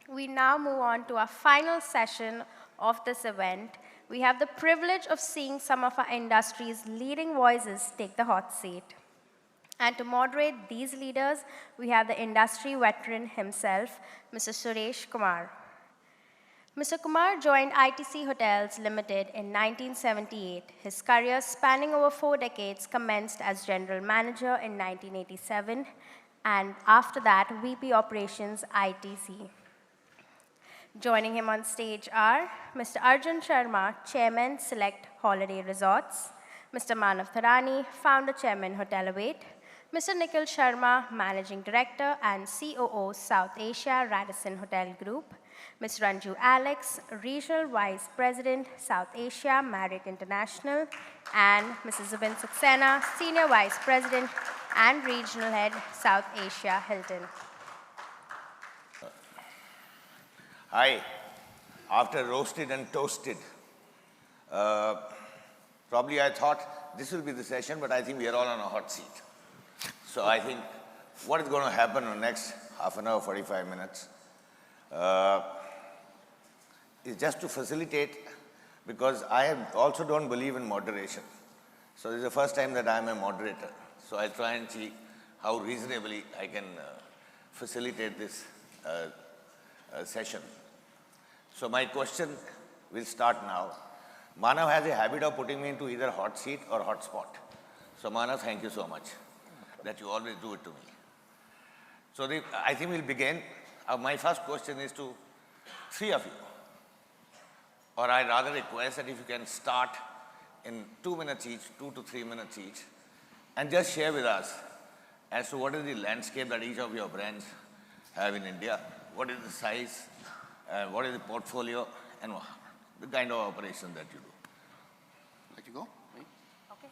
We now move on to our final session of this event. We have the privilege of seeing some of our industry's leading voices take the hot seat. And to moderate these leaders, we have the industry veteran himself, Mr. Suresh Kumar. Mr. Kumar joined ITC Hotels Limited in 1978. His career, spanning over 4 decades, commenced as general manager in 1987, and after that, VP Operations ITC. Joining him on stage are Mr. Arjun Sharma, Chairman, Select Holiday Resorts; Mr. Manav Thadani, Founder Chairman, Hotelivate; Mr. Nikhil Sharma, Managing Director and COO, South Asia Radisson Hotel Group; Ms. Ranju Alex, Regional Vice President, South Asia Marriott International; and Mrs. Zubin Saxena, Senior Vice President and Regional Head, South Asia Hilton. Hi. After roasted and toasted, probably I thought this will be the session, but I think we are all on a hot seat. So I think what is going to happen in the next half an hour, 45 minutes, is just to facilitate, because I also don't believe in moderation. So this is the first time that I'm a moderator. So I'll try and see how reasonably I can facilitate this session. So my question will start now. Manav has a habit of putting me into either hot seat or hot spot. So Manav, thank you so much that you always do it to me. So I think we'll begin. My first question is to three of you. Or I'd rather request that if you can start in 2 minutes each, 2 to 3 minutes each, and just share with us as to what is the landscape that each of your brands have in India, what is the size, what is the portfolio, and the kind of operation that you do. Let you go? Okay.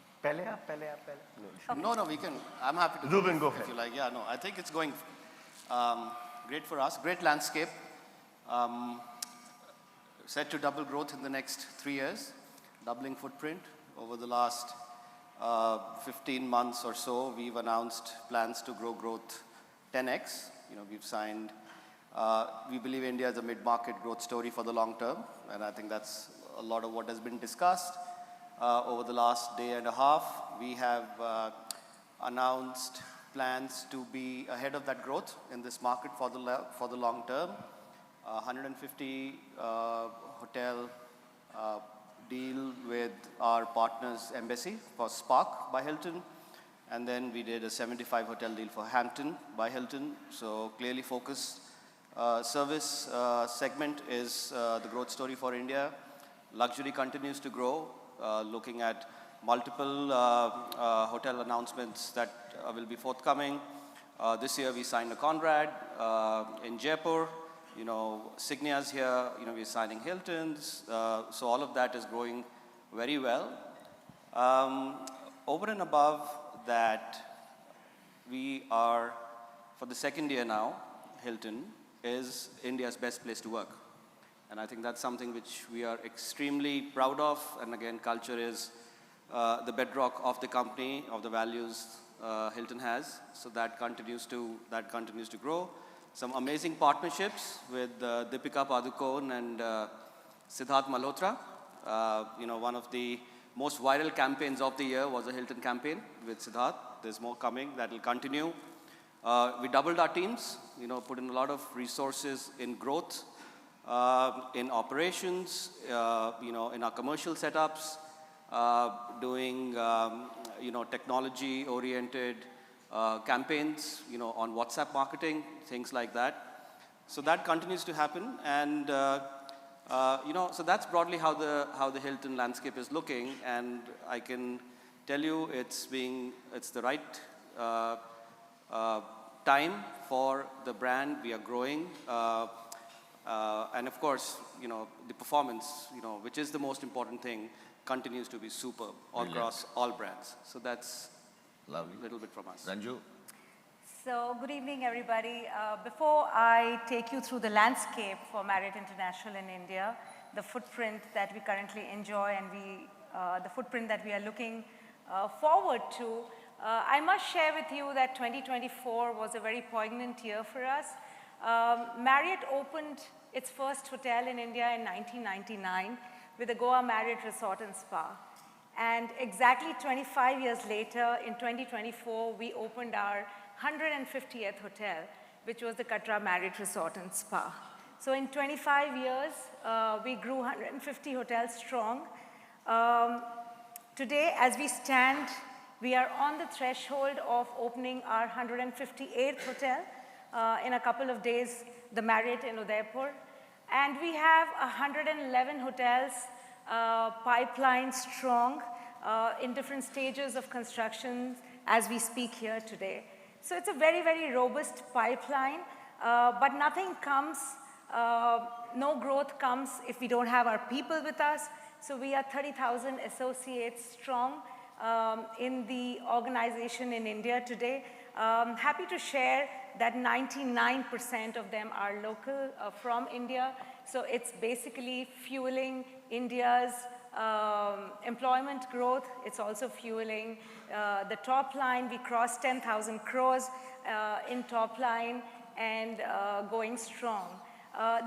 No, we can. I'm happy to Zubin, go if ahead. you like. Yeah, no, I think it's going great for us. Great landscape. Set to double growth in the next 3 years. Doubling footprint. Over the last 15 months or so, we've announced plans to grow growth 10x. We've signed. We believe India is a mid-market growth story for the long term, and I think that's a lot of what has been discussed. Over the last day and a half, we have announced plans to be ahead of that growth in this market for the long term. 150 hotel deal with our partners Embassy for Spark by Hilton, and then we did a 75 hotel deal for Hampton by Hilton. So clearly focused. Service segment is the growth story for India. Luxury continues to grow. Looking at multiple hotel announcements that will be forthcoming. This year we signed a Conrad in Jaipur. Signia's here. We're signing Hiltons. So all of that is growing very well. Over and above that, we are, for the second year now, Hilton is India's best place to work. And I think that's something which we are extremely proud of. And again, culture is the bedrock of the company, of the values Hilton has. So that continues to grow. Some amazing partnerships with Deepika Padukone and Siddharth Malhotra. One of the most viral campaigns of the year was a Hilton campaign with Siddharth. There's more coming that will continue. We doubled our teams, put in a lot of resources in growth, in operations, in our commercial setups, doing, technology-oriented campaigns, on WhatsApp marketing, things like that. So that continues to happen, and so that's broadly how the Hilton landscape is looking, and I can tell you it's the right time for the brand. We are growing. And of course, the performance, which is the most important thing, continues to be superb across all brands. So that's lovely. A little bit from us. Ranju? So good evening, everybody. Before I take you through the landscape for Marriott International in India, the footprint that we currently enjoy and the footprint that we are looking forward to, I must share with you that 2024 was a very poignant year for us. Marriott opened its first hotel in India in 1999 with the Goa Marriott Resort and Spa. And exactly 25 years later, in 2024, we opened our 150th hotel, which was the Katra Marriott Resort and Spa. So in 25 years, we grew 150 hotels strong. Today, as we stand, we are on the threshold of opening our 158th hotel. In a couple of days, the Marriott in Udaipur. And we have 111 hotels pipeline strong in different stages of construction as we speak here today. So it's a very, very robust pipeline, but nothing comes, no growth comes if we don't have our people with us. So we are 30,000 associates strong in the organization in India today. Happy to share that 99% of them are local from India. So it's basically fueling India's employment growth. It's also fueling the top line. We crossed 10,000 crores in top line and going strong.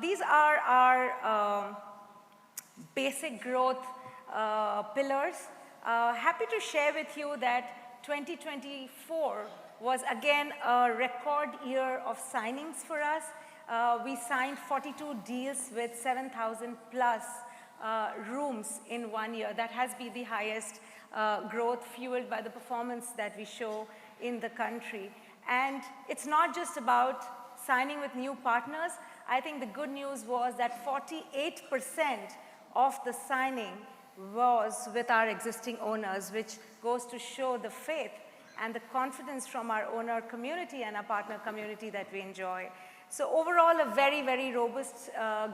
These are our basic growth pillars. Happy to share with you that 2024 was again a record year of signings for us. We signed 42 deals with 7,000 plus rooms in 1 year. That has been the highest growth fueled by the performance that we show in the country. And it's not just about signing with new partners. I think the good news was that 48% of the signing was with our existing owners, which goes to show the faith and the confidence from our owner community and our partner community that we enjoy. So overall, a very, very robust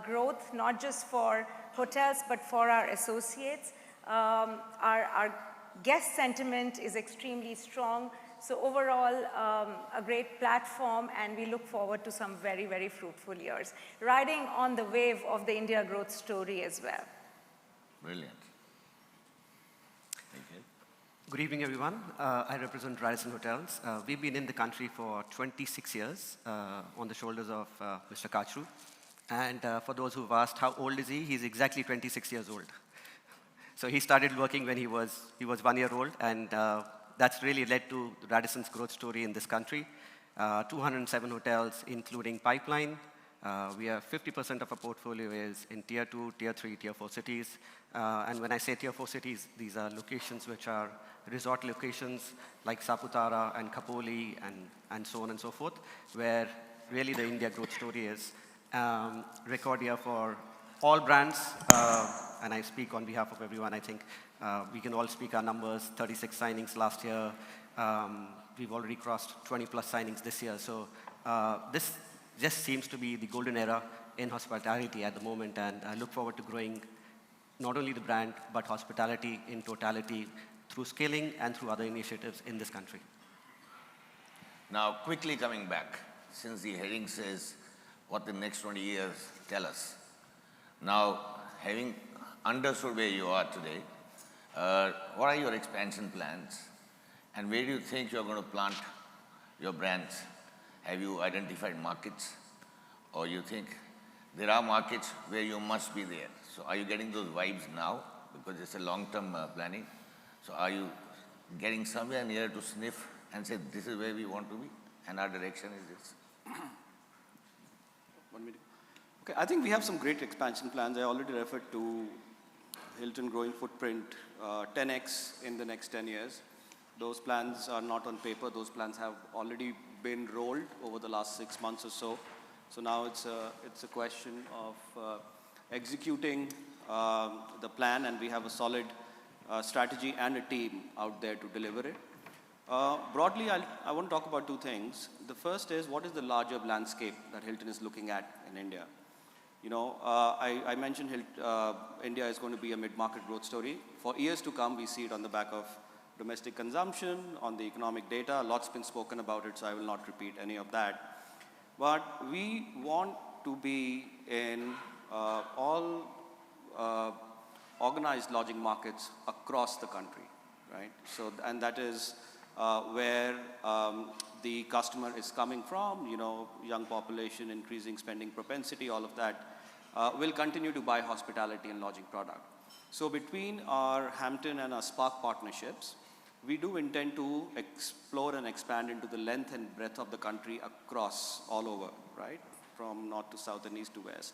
growth, not just for hotels, but for our associates. Our guest sentiment is extremely strong. So overall, a great platform, and we look forward to some very, very fruitful years, riding on the wave of the India growth story as well. Brilliant. Thank you. Good evening, everyone. I represent Radisson Hotels. We've been in the country for 26 years on the shoulders of Mr. Kachru. And for those who've asked, how old is he? He's exactly 26 years old. So he started working when he was 1 year old, and that's really led to Radisson's growth story in this country. 207 hotels, including pipeline. We have 50% of our portfolio is in Tier 2, Tier 3, Tier 4 cities. And when I say Tier 4 cities, these are locations which are resort locations like Saputara and Kapoli and so on and so forth, where really the India growth story is. Record year for all brands, and I speak on behalf of everyone. I think we can all speak our numbers, 36 signings last year. We've already crossed 20 plus signings this year. So this just seems to be the golden era in hospitality at the moment, and I look forward to growing not only the brand, but hospitality in totality through scaling and through other initiatives in this country. Now, quickly coming back, since the heading says what the next 20 years tell us. Now, having understood where you are today, what are your expansion plans? And where do you think you're going to plant your brands? Have you identified markets? Or you think there are markets where you must be there? So are you getting those vibes now? Because it's a long-term planning. So are you getting somewhere near to sniff and say, this is where we want to be, and our direction is this? 1 minute. Okay, I think we have some great expansion plans. I already referred to Hilton growing footprint 10x in the next 10 years. Those plans are not on paper. Those plans have already been rolled over the last 6 months or so. So now it's a question of executing the plan, and we have a solid strategy and a team out there to deliver it. Broadly, I want to talk about two things. The first is, what is the larger landscape that Hilton is looking at in India? You know, I mentioned India is going to be a mid-market growth story. For years to come, we see it on the back of domestic consumption, on the economic data. A lot's been spoken about it, so I will not repeat any of that. But we want to be in all organized lodging markets across the country, right? So, and that is where the customer is coming from, young population, increasing spending propensity, all of that, will continue to buy hospitality and lodging product. So between our Hampton and our Spark partnerships, we do intend to explore and expand into the length and breadth of the country across all over, right? From north to south and east to west.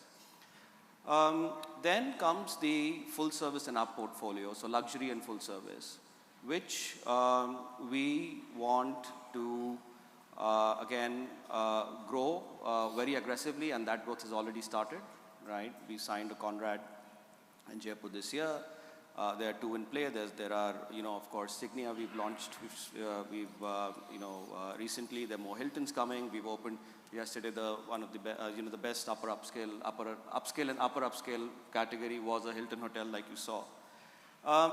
Then comes the full service in our portfolio, so luxury and full service, which we want to, grow very aggressively, and that growth has already started, right? We signed a Conrad in Jaipur this year. There are 2 in play. There are, of course, Signia we've launched. Recently there are more Hiltons coming. We've opened yesterday one of the the best upper upscale and upper upscale category was a Hilton hotel, like you saw.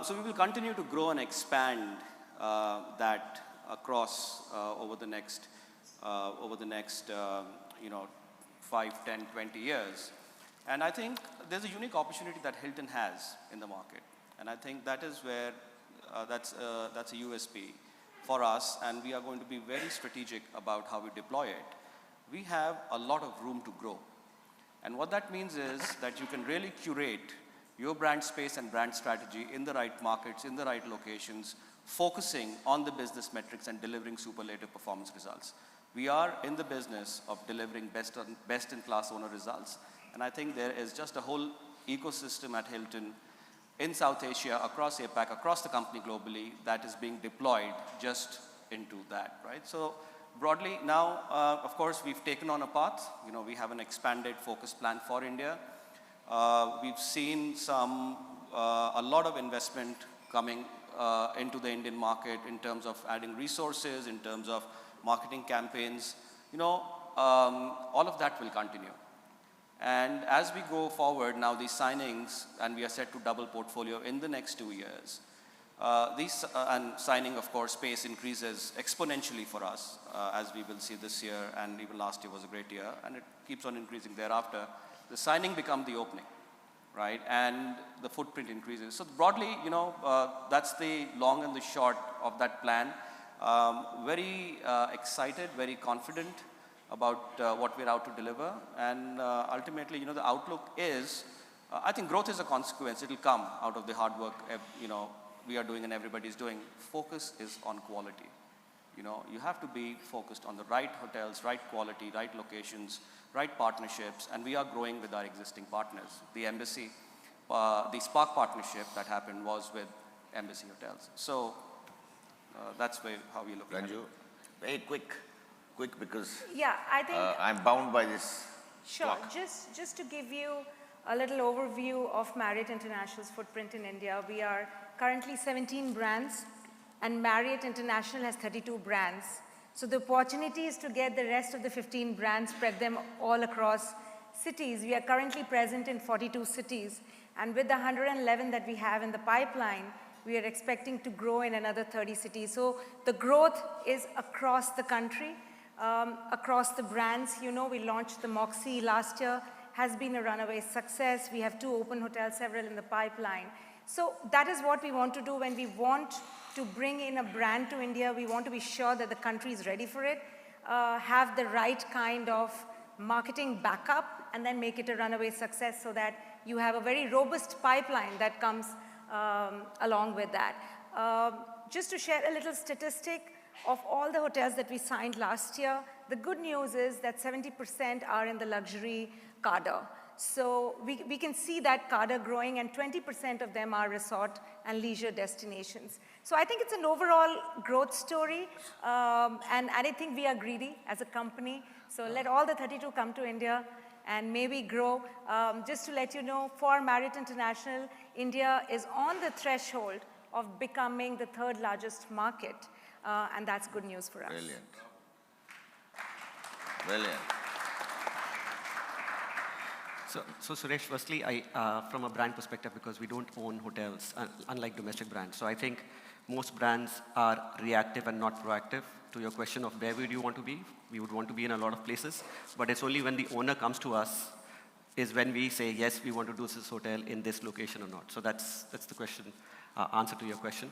So we will continue to grow and expand that across over the next 5, 10, 20 years. And I think there's a unique opportunity that Hilton has in the market. And I think that is where, that's a USP for us, and we are going to be very strategic about how we deploy it. We have a lot of room to grow. And what that means is that you can really curate your brand space and brand strategy in the right markets, in the right locations, focusing on the business metrics and delivering superlative performance results. We are in the business of delivering best-in-class owner results. And I think there is just a whole ecosystem at Hilton in South Asia, across APAC, across the company globally, that is being deployed just into that, right? So broadly now, of course, we've taken on a path. We have an expanded focus plan for India. We've seen a lot of investment coming into the Indian market in terms of adding resources, in terms of marketing campaigns. All of that will continue. And as we go forward, now these signings, and we are set to double portfolio in the next 2 years, and signing, of course, pace increases exponentially for us, as we will see this year, and even last year was a great year, and it keeps on increasing thereafter. The signing becomes the opening, right? And the footprint increases. So broadly, that's the long and the short of that plan. Very excited, very confident about what we're out to deliver. And ultimately, the outlook is, I think growth is a consequence. It'll come out of the hard work, we are doing and everybody's doing. Focus is on quality. You have to be focused on the right hotels, right quality, right locations, right partnerships, and we are growing with our existing partners. The Embassy, the Spark partnership that happened was with Embassy Hotels. So that's how we look at it. Ranju, very quick because Yeah, I think I'm bound by this sure. clock. Just to give you a little overview of Marriott International's footprint in India, we are currently 17 brands, and Marriott International has 32 brands. So the opportunity is to get the rest of the 15 brands, spread them all across cities. We are currently present in 42 cities, and with the 111 that we have in the pipeline, we are expecting to grow in another 30 cities. So the growth is across the country, across the brands. We launched the Moxie last year, has been a runaway success. We have 2 open hotels, several in the pipeline. So that is what we want to do when we want to bring in a brand to India. We want to be sure that the country is ready for it, have the right kind of marketing backup, and then make it a runaway success so that you have a very robust pipeline that comes along with that. Just to share a little statistic of all the hotels that we signed last year, the good news is that 70% are in the luxury cadre. So we can see that cadre growing, and 20% of them are resort and leisure destinations. So I think it's an overall growth story, and I think we are greedy as a company. So let all the 32 come to India and maybe grow. Just to let you know, for Marriott International, India is on the threshold of becoming the 3rd largest market, and that's good news for us. Brilliant. Brilliant. So Suresh, firstly, from a brand perspective, because we don't own hotels, unlike domestic brands, so I think most brands are reactive and not proactive. To your question of where would you want to be, we would want to be in a lot of places, but it's only when the owner comes to us is when we say, yes, we want to do this hotel in this location or not. So that's the question, answer to your question.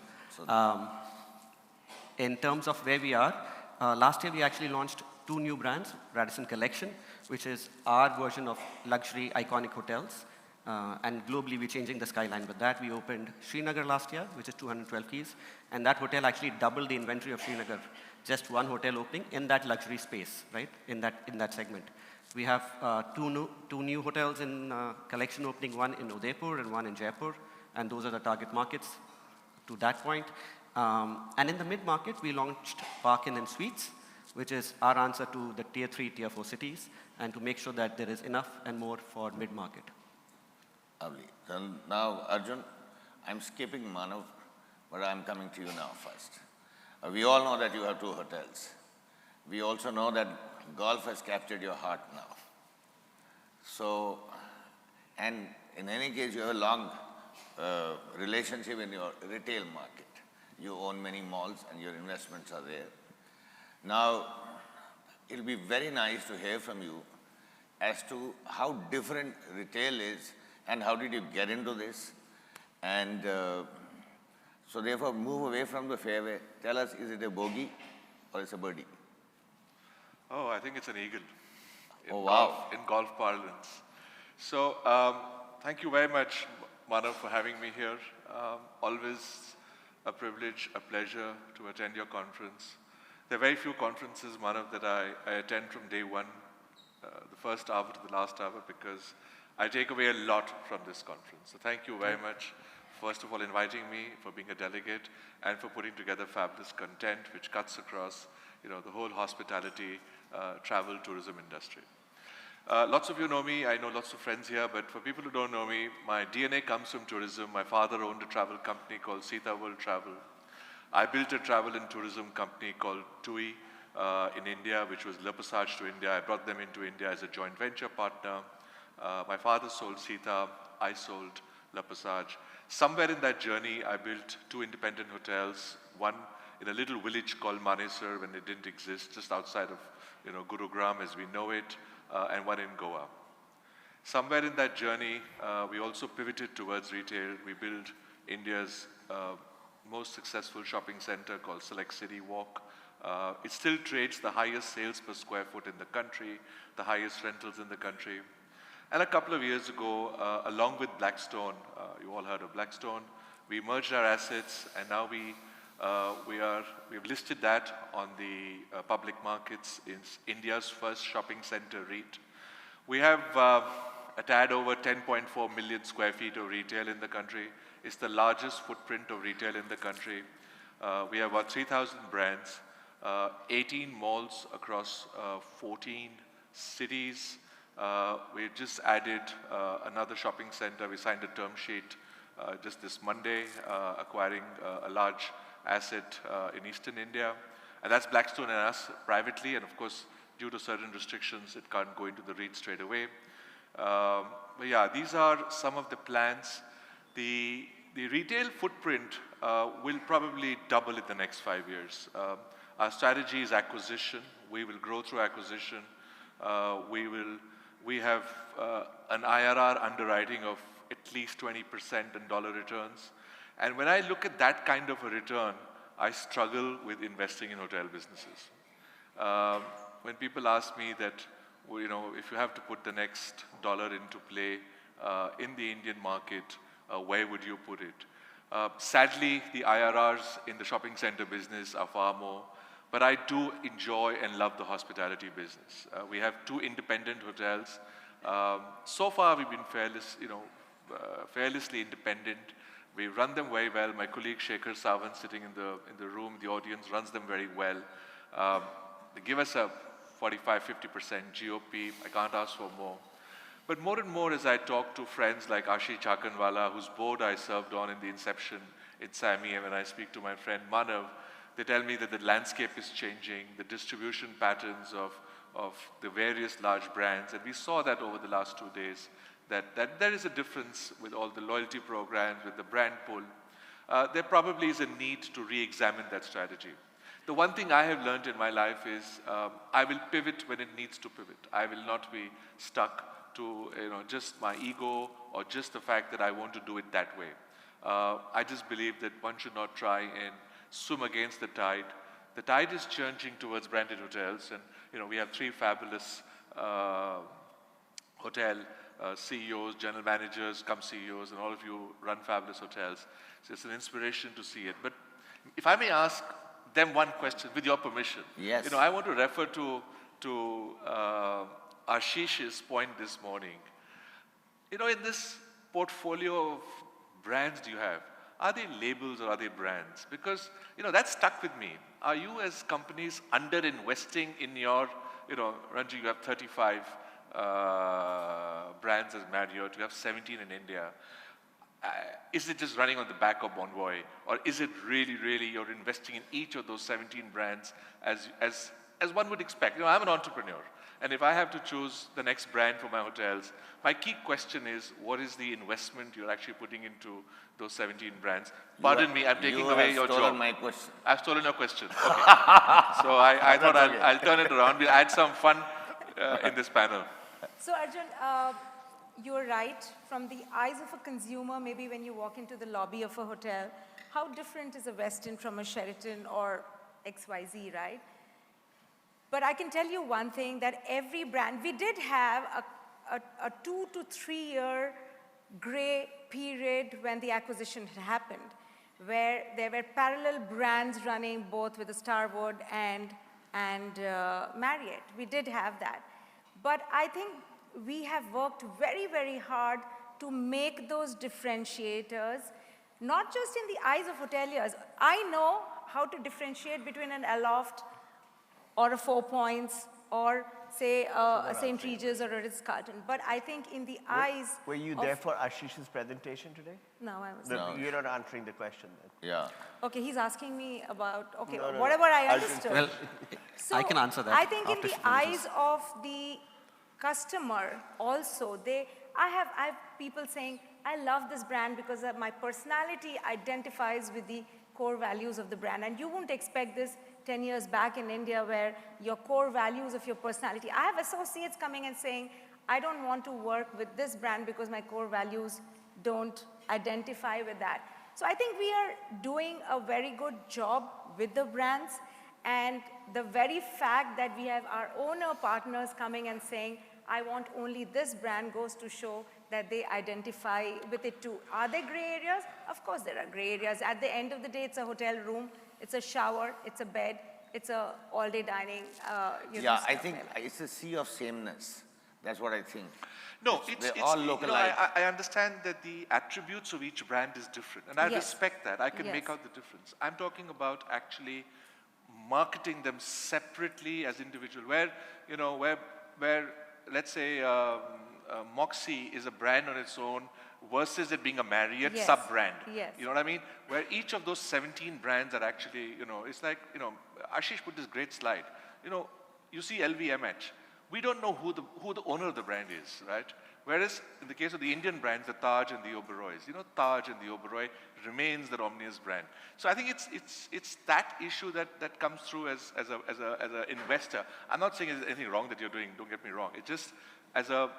In terms of where we are, Last year, we actually launched 2 new brands, Radisson Collection, which is our version of luxury iconic hotels. And globally, we're changing the skyline with that. We opened Srinagar last year, which is 212 keys. And that hotel actually doubled the inventory of Srinagar. Just one hotel opening in that luxury space, right? In that segment. We have two new hotels in collection opening, one in Udaipur and one in Jaipur. And those are the target markets to that point. And in the mid-market, we launched Park Inn and Suites, which is our answer to the tier 3, tier 4 cities, and to make sure that there is enough and more for mid-market. Lovely. So now, Arjun, I'm skipping Manav, but I'm coming to you now first. We all know that you have 2 hotels. We also know that golf has captured your heart now. So, and in any case, you have a long relationship in your retail market. You own many malls and your investments are there. Now, it'll be very nice to hear from you as to how different retail is and how did you get into this. And so therefore, move away from the fairway. Tell us, is it a bogey or it's a birdie? Oh, I think it's an eagle. Oh, wow. In golf parlance. So, thank you very much, Manav, for having me here. Always a privilege, a pleasure to attend your conference. There are very few conferences, Manav, that I attend from day one, the first hour to the last hour, because I take away a lot from this conference. So thank you very much, first of all, inviting me, for being a delegate, and for putting together fabulous content which cuts across, the whole hospitality, travel, tourism industry. Lots of you know me. I know lots of friends here, but for people who don't know me, my DNA comes from tourism. My father owned a travel company called Sita World Travel. I built a travel and tourism company called TUI in India, which was Le Passage to India. I brought them into India as a joint venture partner. My father sold Sita. I sold Le Passage. Somewhere in that journey, I built 2 independent hotels, one in a little village called Manesar when it didn't exist, just outside of Gurugram as we know it, and one in Goa. Somewhere in that journey, we also pivoted towards retail. We built India's most successful shopping center called Select City Walk. It still trades the highest sales per square foot in the country, the highest rentals in the country. And a couple of years ago, along with Blackstone, you all heard of Blackstone, we merged our assets, and now we've listed that on the public markets. It's India's first shopping center REIT. We have a tad over 10.4 million square feet of retail in the country. It's the largest footprint of retail in the country. We have about 3,000 brands, 18 malls across 14 cities. We just added another shopping center. We signed a term sheet just this Monday, acquiring a large asset in Eastern India. And that's Blackstone and us privately. And of course, due to certain restrictions, it can't go into the REIT straight away. But yeah, these are some of the plans. The retail footprint will probably double in the next 5 years. Our strategy is acquisition. We will grow through acquisition. We have an IRR underwriting of at least 20% in dollar returns. And when I look at that kind of a return, I struggle with investing in hotel businesses. When people ask me that, if you have to put the next dollar into play in the Indian market, where would you put it? Sadly, the IRRs in the shopping center business are far more, but I do enjoy and love the hospitality business. We have 2 independent hotels. So far, we've been fairly independent. We run them very well. My colleague Shekhar Sawant, sitting in the room, the audience, runs them very well. They give us a 45-50% GOP. I can't ask for more. But more and more, as I talk to friends like Ashi Chakanwala, whose board I served on in the inception in SAMI, and when I speak to my friend Manav, they tell me that the landscape is changing, the distribution patterns of the various large brands. And we saw that over the last 2 days, that there is a difference with all the loyalty programs, with the brand pull. There probably is a need to re-examine that strategy. The one thing I have learned in my life is I will pivot when it needs to pivot. I will not be stuck to just my ego or just the fact that I want to do it that way. I just believe that one should not try and swim against the tide. the tide is changing towards branded hotels, and we have 3 fabulous hotel CEOs, general managers, come CEOs, and all of you run fabulous hotels. So it's an inspiration to see it. But if I may ask them one question, with your permission. Yes. I want to refer to Ashish's point this morning. In this portfolio of brands you have, are they labels or are they brands? Because, that stuck with me. Are you as companies under-investing in your, Ranju, you have 35 brands as Marriott, you have 17 in India. Is it just running on the back of Bonvoy? Or is it really, really you're investing in each of those 17 brands as one would expect? I'm an entrepreneur. And if I have to choose the next brand for my hotels, my key question is, what is the investment you're actually putting into those 17 brands? Pardon me, I'm taking away your job. You have stolen my question. I've stolen your question. Okay. So I thought I'll turn it around. We'll add some fun in this panel. So Arjun, you're right. From the eyes of a consumer, maybe when you walk into the lobby of a hotel, how different is a Westin from a Sheraton or XYZ, right? But I can tell you one thing, that every brand, we did have a 2 to 3 year gray period when the acquisition had happened, where there were parallel brands running both with the Starwood and Marriott. We did have that. But I think we have worked very, very hard to make those differentiators, not just in the eyes of hoteliers. I know how to differentiate between an Aloft or a 4 Points, or say a St. Regis or a Ritz-Carlton. But I think in the eyes Were you there for Ashish's presentation today? No, I was No, not. you're not answering the question then. Yeah. Okay, he's asking me about, okay, No, no, whatever I Arjun, understood. Well, So I can answer that. I think in after the she finishes. eyes of the customer also, I have people saying, I love this brand because my personality identifies with the core values of the brand. And you won't expect this 10 years back in India, where your core values of your personality. I have associates coming and saying, I don't want to work with this brand because my core values don't identify with that. So I think we are doing a very good job with the brands. And the very fact that we have our owner partners coming and saying, I want only this brand, goes to show that they identify with it too. Are there gray areas? Of course there are gray areas. At the end of the day, it's a hotel room, it's a shower, it's a bed, it's a all-day dining. Yeah, I think it's a sea of sameness. That's what I think. No, They're all localized. I understand that the attributes of each brand is different, and I Yes. respect that. I can Yes. make out the difference. I'm talking about actually marketing them separately as individual, where let's say Moxie is a brand on its own versus it being a Marriott Yes. sub-brand. Yes. You know what I mean? Where each of those 17 brands are actually, it's like, Ashish put this great slide. You see LVMH. We don't know who the owner of the brand is, right? Whereas in the case of the Indian brands, the Taj and the Oberois, Taj and the Oberoi remains the Omnius brand. So I think it's that issue that comes through as an investor. I'm not saying there's anything wrong that you're doing. Don't get me wrong. It's just as a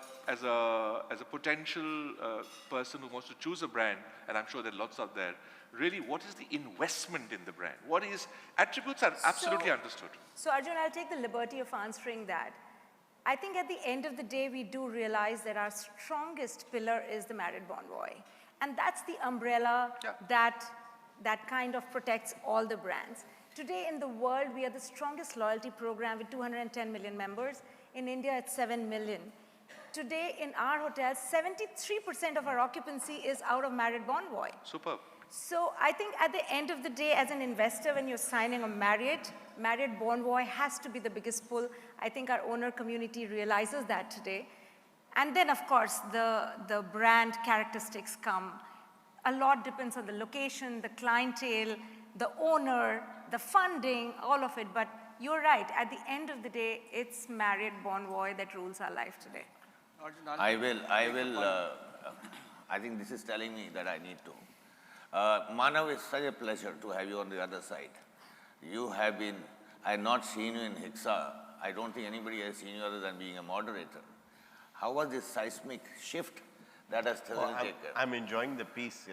potential person who wants to choose a brand, and I'm sure there are lots out there. Really, what is the investment in the brand? Attributes are absolutely understood. So Arjun, I'll take the liberty of answering that. I think at the end of the day, we do realize that our strongest pillar is the Marriott Bonvoy. And that's the umbrella that kind of protects all the brands. Today in the world, we are the strongest loyalty program with 210 million members. In India, it's 7 million. Today in our hotels, 73% of our occupancy is out of Marriott Bonvoy. Superb. So I think at the end of the day, as an investor, when you're signing a Marriott Bonvoy has to be the biggest pull. I think our owner community realizes that today. And then, of course, the brand characteristics come. A lot depends on the location, the clientele, the owner, the funding, all of it. But you're right. At the end of the day, it's Marriott Bonvoy that rules our life today. I think this is telling me that I need to. Manav, it's such a pleasure to have you on the other side. I have not seen you in Hixa. I don't think anybody has seen you other than being a moderator. How was this seismic shift that has taken? I'm enjoying the piece,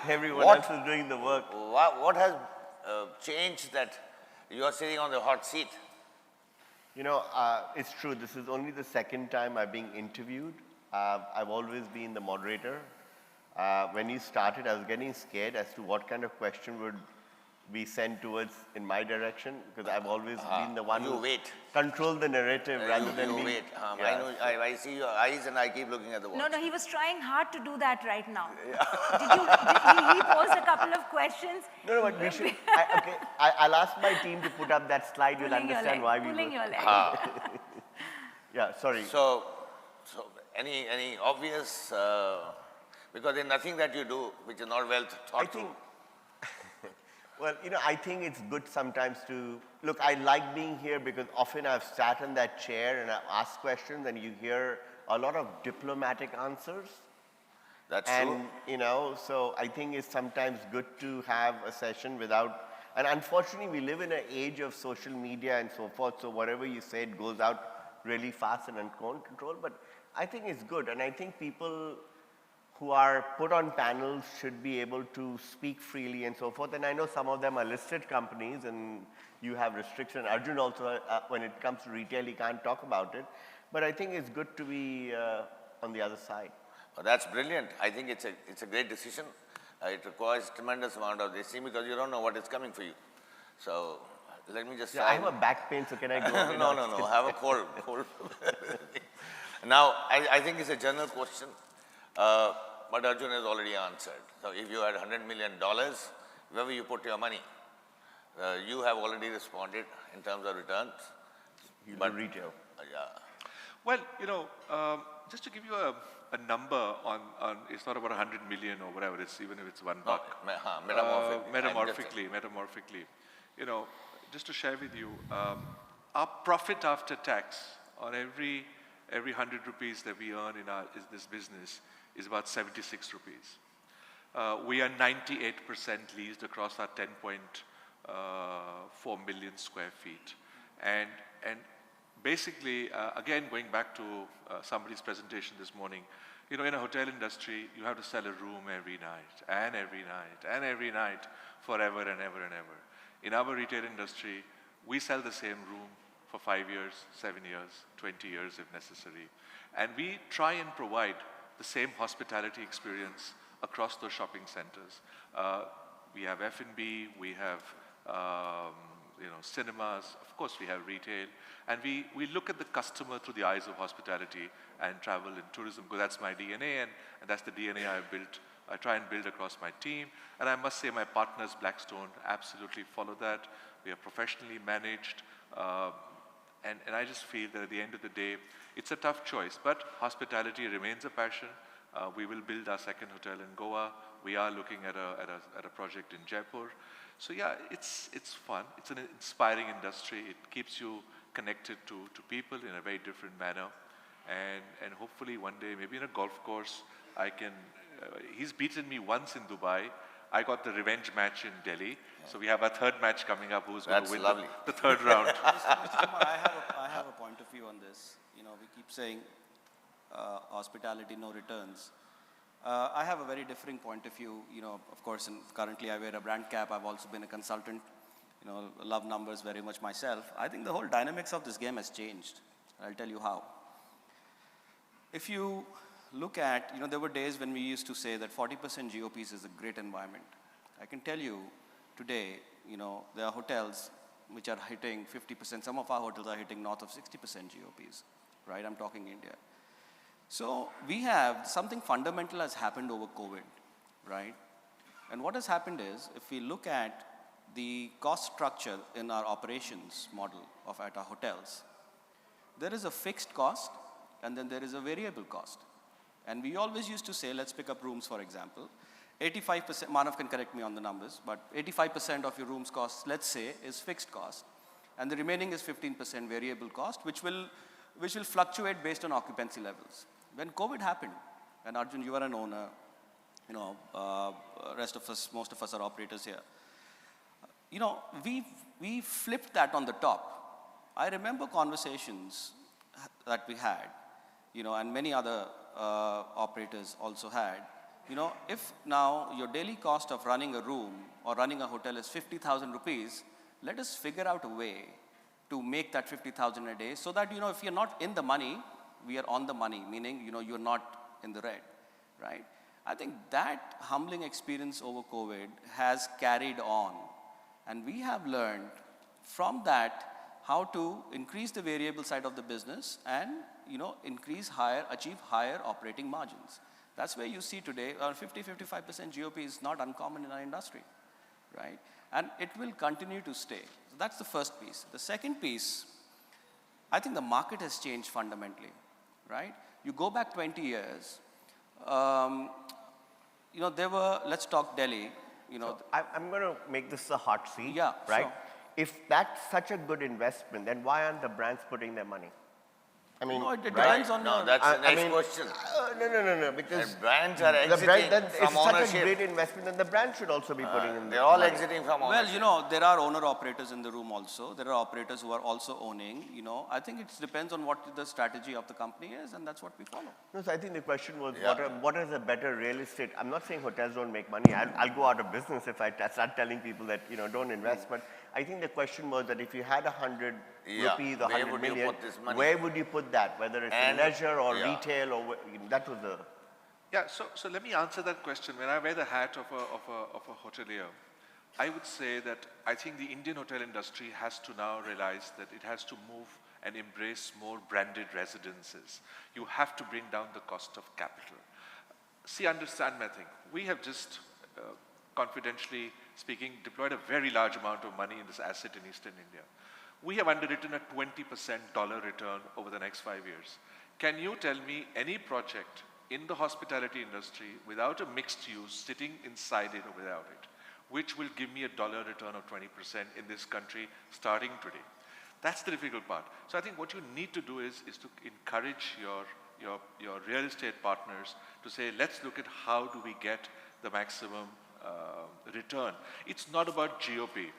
Everyone else is doing the work. What has changed that you are sitting on the hot seat? You know, it's true. This is only the second time I'm being interviewed. I've always been the moderator. When you started, I was getting scared as to what kind of question would be sent towards in my direction, because I've always been the one who controlled the narrative rather than me. You wait. I see your eyes and I keep looking at the watch. No, he was trying hard to do that right now. He posed a couple of questions. No, but we should. I'll ask my team to put up that slide. You'll understand why we pulling your leg. Yeah, sorry. So any obvious, because there's nothing that you do which is not well thought through. Well, you know, I think it's good sometimes to, look, I like being here because often I've sat in that chair and I've asked questions and you hear a lot of diplomatic answers. That's true. You know, so I think it's sometimes good to have a session without, and unfortunately we live in an age of social media and so forth, so whatever you say, it goes out really fast and uncontrolled, but I think it's good, and I think people who are put on panels should be able to speak freely and so forth. And I know some of them are listed companies and you have restrictions. Arjun also, when it comes to retail, he can't talk about it. But I think it's good to be on the other side. Well, that's brilliant. I think it's a great decision. It requires tremendous amount of this because you don't know what is coming for you. So let me just I have a back pain, so can I go? No. I have a cold. Now, I think it's a general question. But Arjun has already answered. So if you had $100 million, where will you put your money? You have already responded in terms of returns. But retail. Yeah. Well, you know, just to give you a number on it's not about 100 million or whatever, it's even if it's $1. Metamorphically. You know, just to share with you, our profit after tax on every 100 rupees that we earn in this business is about 76 rupees. We are 98% leased across our 10.4 million square feet. And basically, again, going back to somebody's presentation this morning, you know, in a hotel industry, you have to sell a room every night, and every night, and every night, forever and ever and ever. In our retail industry, we sell the same room for 5 years, 7 years, 20 years if necessary. And we try and provide the same hospitality experience across those shopping centers. We have F&B, we have cinemas, of course we have retail, and we look at the customer through the eyes of hospitality and travel and tourism, because that's my DNA, and that's the DNA I try and build across my team. And I must say my partners, Blackstone, absolutely follow that. We are professionally managed, and I just feel that at the end of the day, it's a tough choice, but hospitality remains a passion. We will build our second hotel in Goa. We are looking at a project in Jaipur. So yeah, it's fun. It's an inspiring industry. It keeps you connected to people in a very different manner. And hopefully one day, maybe in a golf course, I can, he's beaten me once in Dubai. I got the revenge match in Delhi. Yeah. So we have a third match coming up. Who's going to win the third round? Mr. Kumar, I have a point of view on this. You know, we keep saying hospitality, no returns. I have a very different point of view. You know, of course, currently I wear a brand cap. I've also been a consultant. You know, love numbers very much myself. I think the whole dynamics of this game has changed. I'll tell you how. If you look at, you know, there were days when we used to say that 40% GOPs is a great environment. I can tell you today, you know, there are hotels which are hitting 50%. Some of our hotels are hitting north of 60% GOPs, right? I'm talking India. So we have something fundamental has happened over COVID, right? And what has happened is, if we look at the cost structure in our operations model at our hotels, there is a fixed cost and then there is a variable cost. And we always used to say, let's pick up rooms, for example. 85%, Manav can correct me on the numbers, but 85% of your rooms cost, let's say, is fixed cost. And the remaining is 15% variable cost, which will fluctuate based on occupancy levels. When COVID happened, and Arjun, you are an owner, you know, rest of us, most of us are operators here. You know, we flipped that on the top. I remember conversations that we had, you know, and many other operators also had, if now your daily cost of running a room or running a hotel is 50,000 rupees, let us figure out a way to make that 50,000 a day so that, if you're not in the money, we are on the money, meaning, you're not in the red, right? I think that humbling experience over COVID has carried on, and we have learned from that how to increase the variable side of the business and, achieve higher operating margins. That's where you see today, 50-55% GOP is not uncommon in our industry, right? And it will continue to stay. So that's the first piece. The second piece, I think the market has changed fundamentally, right? You go back 20 years, let's talk Delhi, So I'm going to make this a hot seat, Yeah, right? sure. If that's such a good investment, then why aren't the brands putting their money? I mean, No, it right? depends on No, your... that's the I next mean, question. No, because And brands are the brand, exiting then it's from such a ownership. great investment, then the brand should also be putting in They're all money. exiting from Well, ownership. there are owner-operators in the room also. There are operators who are also owning, I think it depends on what the strategy of the company is, and that's what we follow. No, so I think the question was, Yeah. what is a better real estate? I'm not saying hotels don't make money. I'll go out of business if I start telling people that, don't invest. But I think the question was that if you had 100 Yeah, rupees or where 100 would you million, put this money? where would you put that? Whether it's in And- leisure or yeah. retail or that was the... Yeah, so let me answer that question. When I wear the hat of a hotelier, I would say that I think the Indian hotel industry has to now realize that it has to move and embrace more branded residences. You have to bring down the cost of capital. See, understand my thing. We have just, confidentially speaking, deployed a very large amount of money in this asset in Eastern India. We have underwritten a 20% dollar return over the next 5 years. Can you tell me any project in the hospitality industry without a mixed use sitting inside it or without it, which will give me a dollar return of 20% in this country starting today? That's the difficult part. So I think what you need to do is to encourage your real estate partners to say, let's look at how do we get the maximum return. It's not about GOP,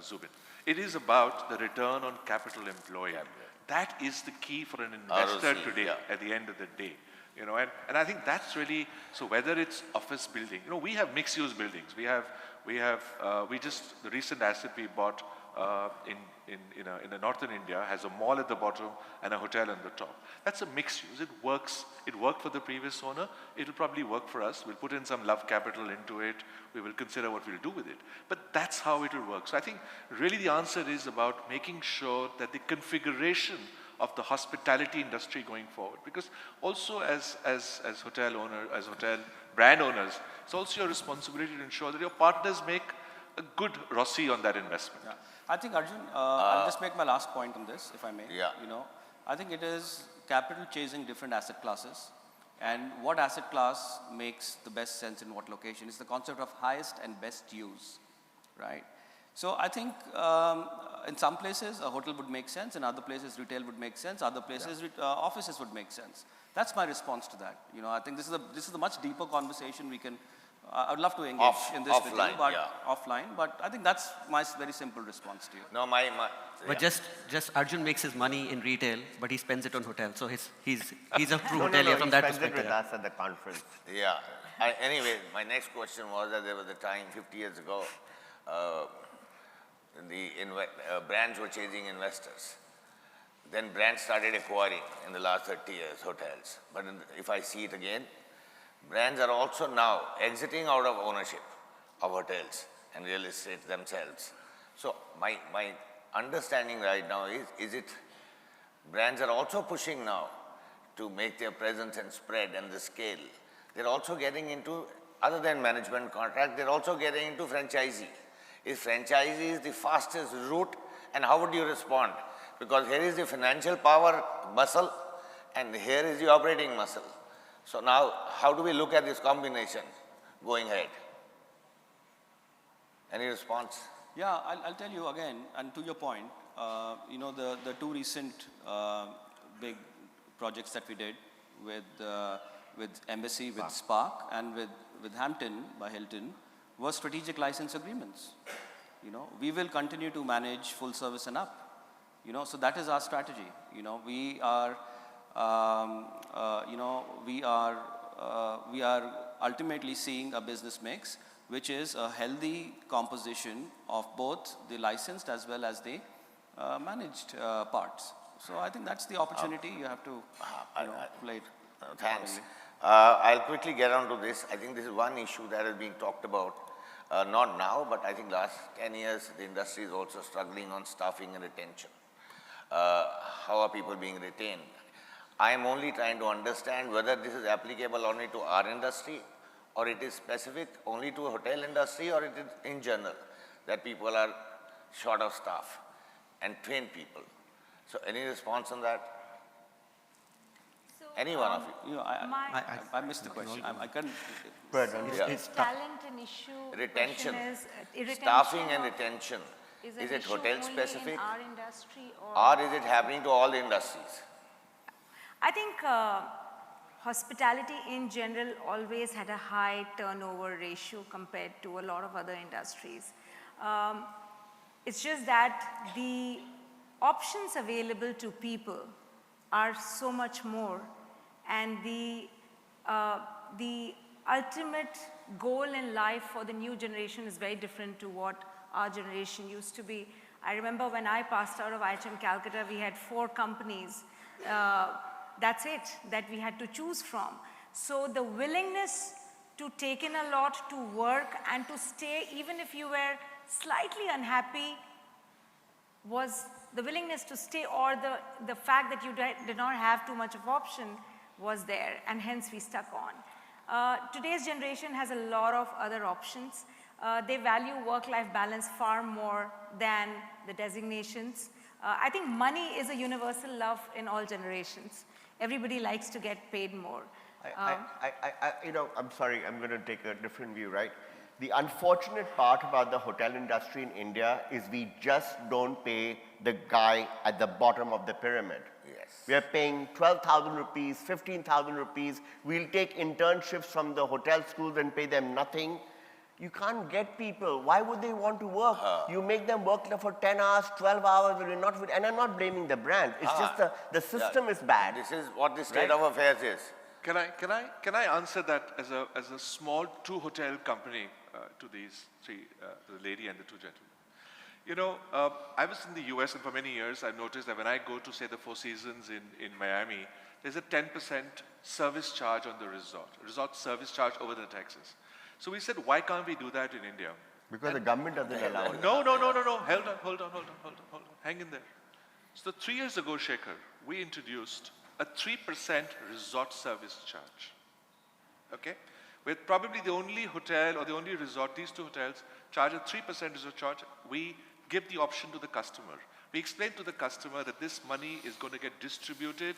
Zubin. It is about the return on capital employed. That is the key for an investor ROC, today at the end of the day. And I think that's really, so whether it's office building, we have mixed use buildings. The recent asset we bought in the northern India has a mall at the bottom and a hotel on the top. That's a mixed use. It works. It worked for the previous owner. It'll probably work for us. We'll put in some love capital into it. We will consider what we'll do with it. But that's how it will work. So I think really the answer is about making sure that the configuration of the hospitality industry going forward, because also as hotel owner, as hotel brand owners, it's also your responsibility to ensure that your partners make a good ROCE on that investment. Yeah. I think, Arjun, I'll just make my last point on this, if I may. Yeah. I think it is capital chasing different asset classes, and what asset class makes the best sense in what location. It's the concept of highest and best use, right? So I think in some places a hotel would make sense, in other places retail would make sense, other places offices would make sense. That's my response to that. I think this is a much deeper conversation we can. I would love to engage in this with you, but offline. But I think that's my very simple response to you. No, But just Arjun makes his money in retail, but he spends it on hotels. So he's a true hotelier No, from he that spends it perspective. with us at the conference. Yeah. Anyway, my next question was that there was a time 50 years ago, brands were chasing investors. Then brands started acquiring in the last 30 years hotels. But if I see it again, brands are also now exiting out of ownership of hotels and real estate themselves. So my understanding right now is it brands are also pushing now to make their presence and spread and the scale. They're also getting into, other than management contract, they're also getting into franchisee. Is franchisee the fastest route, and how would you respond? Because here is the financial power muscle and here is the operating muscle. So now, how do we look at this combination going ahead? Any response? Yeah, I'll tell you again, and to your point, the two recent big projects that we did with Embassy, with Spark, and with Hampton by Hilton were strategic license agreements. We will continue to manage full service and up. So that is our strategy. We are we are ultimately seeing a business mix which is a healthy composition of both the licensed as well as the managed parts. So I think that's the opportunity you have to play it. Thanks. I'll quickly get on to this. I think this is one issue that is being talked about, not now, but I think last 10 years the industry is also struggling on staffing and retention. How are people being retained? I am only trying to understand whether this is applicable only to our industry, or it is specific only to a hotel industry, or it is in general that people are short of staff and trained people. So any response on that? Any one of you? I missed the question. I couldn't. Is talent an issue? Retention. Retention Staffing and retention. Is it hotel specific? In our industry or is it happening to all the industries? I think hospitality in general always had a high turnover ratio compared to a lot of other industries. It's just that the options available to people are so much more, and the ultimate goal in life for the new generation is very different to what our generation used to be. I remember when I passed out of IHM Calcutta, we had 4 companies. That's it, that we had to choose from. So the willingness to take in a lot, to work and to stay, even if you were slightly unhappy, was the willingness to stay, or the fact that you did not have too much of option was there, and hence we stuck on. Today's generation has a lot of other options. They value work-life balance far more than the designations. I think money is a universal love in all generations. Everybody likes to get paid more. I'm sorry, I'm going to take a different view, right? The unfortunate part about the hotel industry in India is we just don't pay the guy at the bottom of the pyramid. Yes. We are paying 12,000 rupees, 15,000 rupees. We'll take internships from the hotel schools and pay them nothing. You can't get people. Why would they want to work? You make them work for 10 hours, 12 hours, and I'm not blaming the brand. It's just the system is bad. This is what the state of affairs is. Can I answer that as a small 2-hotel company to these 3, the lady and the 2 gentlemen? You know, I was in the US, and for many years I've noticed that when I go to, say, the Four Seasons in Miami, there's a 10% service charge on the resort service charge over the taxes. So we said, why can't we do that in India? Because the government doesn't allow it. No. Hold on. Hang in there. So 3 years ago, Shekhar, we introduced a 3% resort service charge. Okay? We're probably the only hotel or the only resort, these 2 hotels charge a 3% resort charge. We give the option to the customer. We explain to the customer that this money is going to get distributed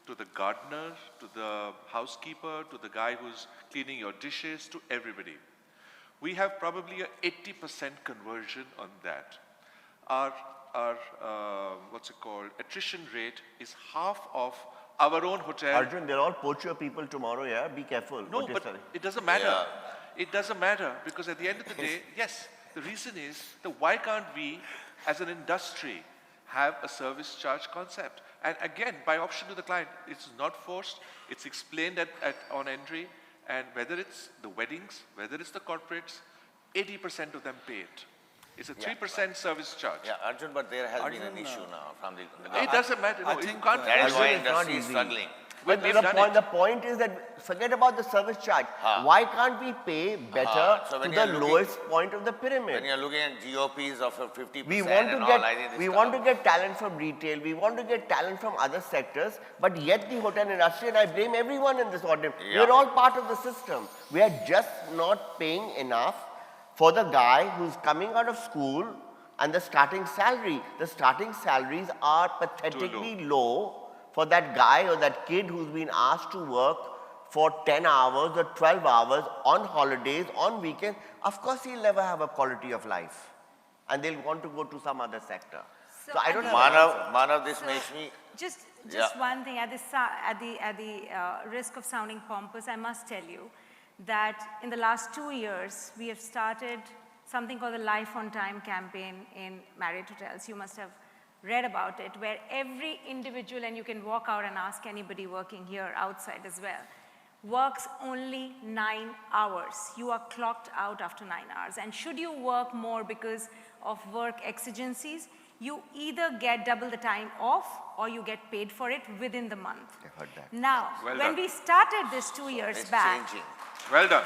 to the gardener, to the housekeeper, to the guy who's cleaning your dishes, to everybody. We have probably a 80% conversion on that. Our attrition rate is half of our own hotel. Arjun, they'll all poach your people tomorrow, yeah? Be careful. No, but it doesn't matter. Yeah. It doesn't matter, because at the end of the day, yes, the reason is that why can't we, as an industry, have a service charge concept? And again, by option to the client, it's not forced, it's explained on entry, and whether it's the weddings, whether it's the corporates, 80% of them pay it. It's a 3% service charge. Yeah, Arjun, but there has been an issue now from the government. It doesn't matter. No, you can't. That is why industry is struggling. But the point is that forget about the service charge. Why can't we pay better to the lowest point of the pyramid? When you're looking at GOPs of 50% we want to get talent from retail, we want to get talent from other sectors, but yet the hotel industry, and I blame everyone in this audience, we're all part of the system. We are just not paying enough for the guy who's coming out of school and the starting salary. The starting salaries are pathetically low for that guy or that kid who's been asked to work for 10 hours or 12 hours on holidays, on weekends. Of course, he'll never have a quality of life. And they'll want to go to some other sector. So I don't have Manav, this makes me... Just one thing, at the risk of sounding pompous, I must tell you that in the last 2 years, we have started something called the Life on Time campaign in Marriott Hotels. You must have read about it, where every individual, and you can walk out and ask anybody working here outside as well, works only 9 hours. You are clocked out after 9 hours. And should you work more because of work exigencies, you either get double the time off or you get paid for it within the month. I heard that. Now, Well when done. we started this 2 years It's back, changing. Well done.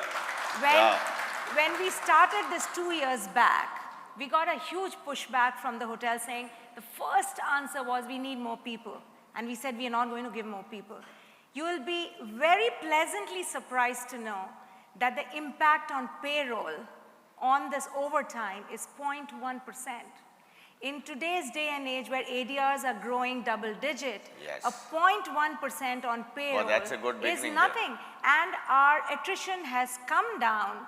when we started this 2 years back, we got a huge pushback from the hotel saying the first answer was we need more people. And we said we are not going to give more people. You will be very pleasantly surprised to know that the impact on payroll on this overtime is 0.1%. In today's day and age where ADRs are growing double digit, Yes. a 0.1% on payroll that's a good is beginning nothing. And our attrition has come down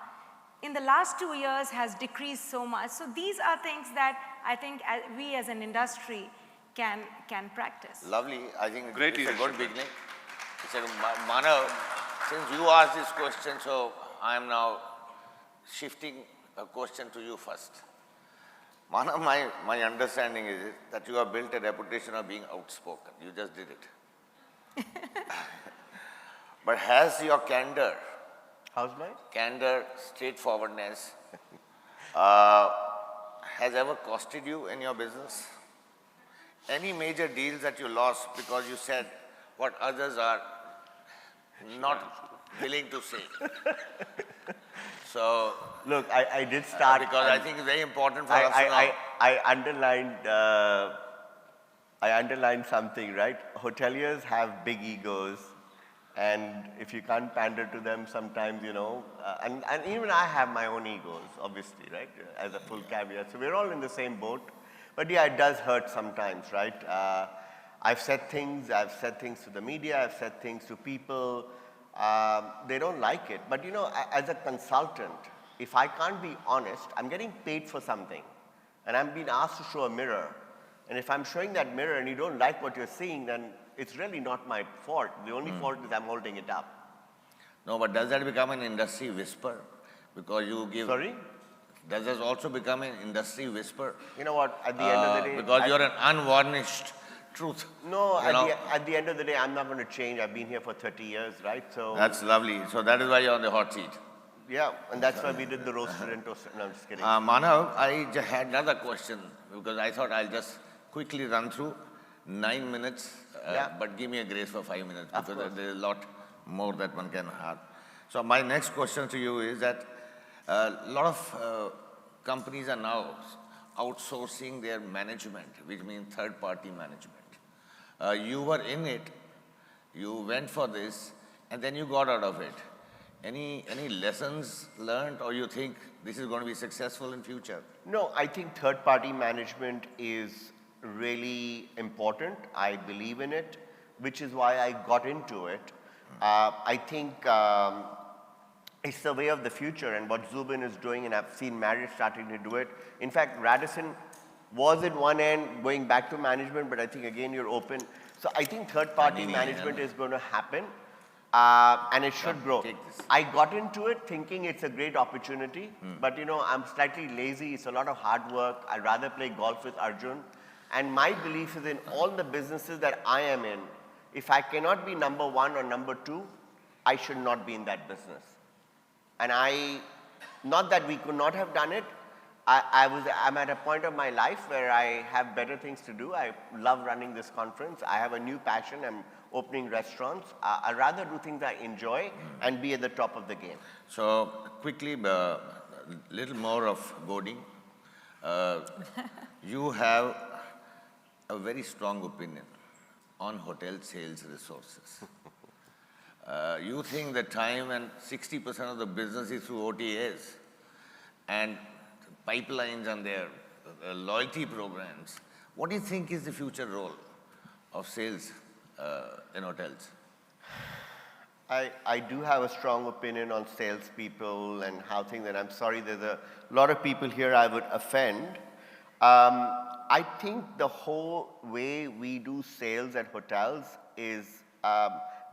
in the last 2 years, has decreased so much. So these are things that I think we as an industry can practice. Lovely. I think Great it's a good leadership. beginning. It's a, Manav, since you asked this question, so I am now shifting a question to you first. Manav, my understanding is that you have built a reputation of being outspoken. You just did it. But has your candor, straightforwardness, has ever costed you in your business? Any major deals that you lost because you said what others are not willing to say? So, Look, I did start. because I think it's very important for us to know. I underlined something, right? Hoteliers have big egos, and if you can't pander to them sometimes, and even I have my own egos, obviously, right? As a full caveat. So we're all in the same boat. But yeah, it does hurt sometimes, right? I've said things to the media, I've said things to people. They don't like it. But as a consultant, if I can't be honest, I'm getting paid for something. And I'm being asked to show a mirror. And if I'm showing that mirror and you don't like what you're seeing, then it's really not my fault. The only fault is I'm holding it up. No, but does that become an industry whisper? Because you give... Sorry? Does this also become an industry whisper? You know what? At the end of the day... Because you're an unvarnished truth. No, at the end of the day, I'm not going to change. I've been here for 30 years, right? So That's lovely. So that is why you're on the hot seat. yeah, and that's why we did the roasted and toasted. No, I'm just kidding. Manav, I had another question because I thought I'll just quickly run through 9 minutes, but give me a grace for 5 minutes because there's a lot more that one can have. So my next question to you is that a lot of companies are now outsourcing their management, which means third-party management. You were in it, you went for this, and then you got out of it. Any lessons learned, or you think this is going to be successful in future? No, I think third-party management is really important. I believe in it, which is why I got into it. I think it's the way of the future, and what Zubin is doing, and I've seen Marriott starting to do it. In fact, Radisson was at one end going back to management, but I think again you're open. So I think third-party management is going to happen, and it should grow. I got into it thinking it's a great opportunity, but I'm slightly lazy. It's a lot of hard work. I'd rather play golf with Arjun. And my belief is in all the businesses that I am in, if I cannot be number one or number two, I should not be in that business. And not that we could not have done it, I'm at a point of my life where I have better things to do. I love running this conference. I have a new passion. I'm opening restaurants. I'd rather do things I enjoy and be at the top of the game. So quickly, a little more of goading. You have a very strong opinion on hotel sales resources. You think the time and 60% of the business is through OTAs and pipelines and their loyalty programs. What do you think is the future role of sales in hotels? I do have a strong opinion on salespeople and how things, and I'm sorry there's a lot of people here I would offend. I think the whole way we do sales at hotels is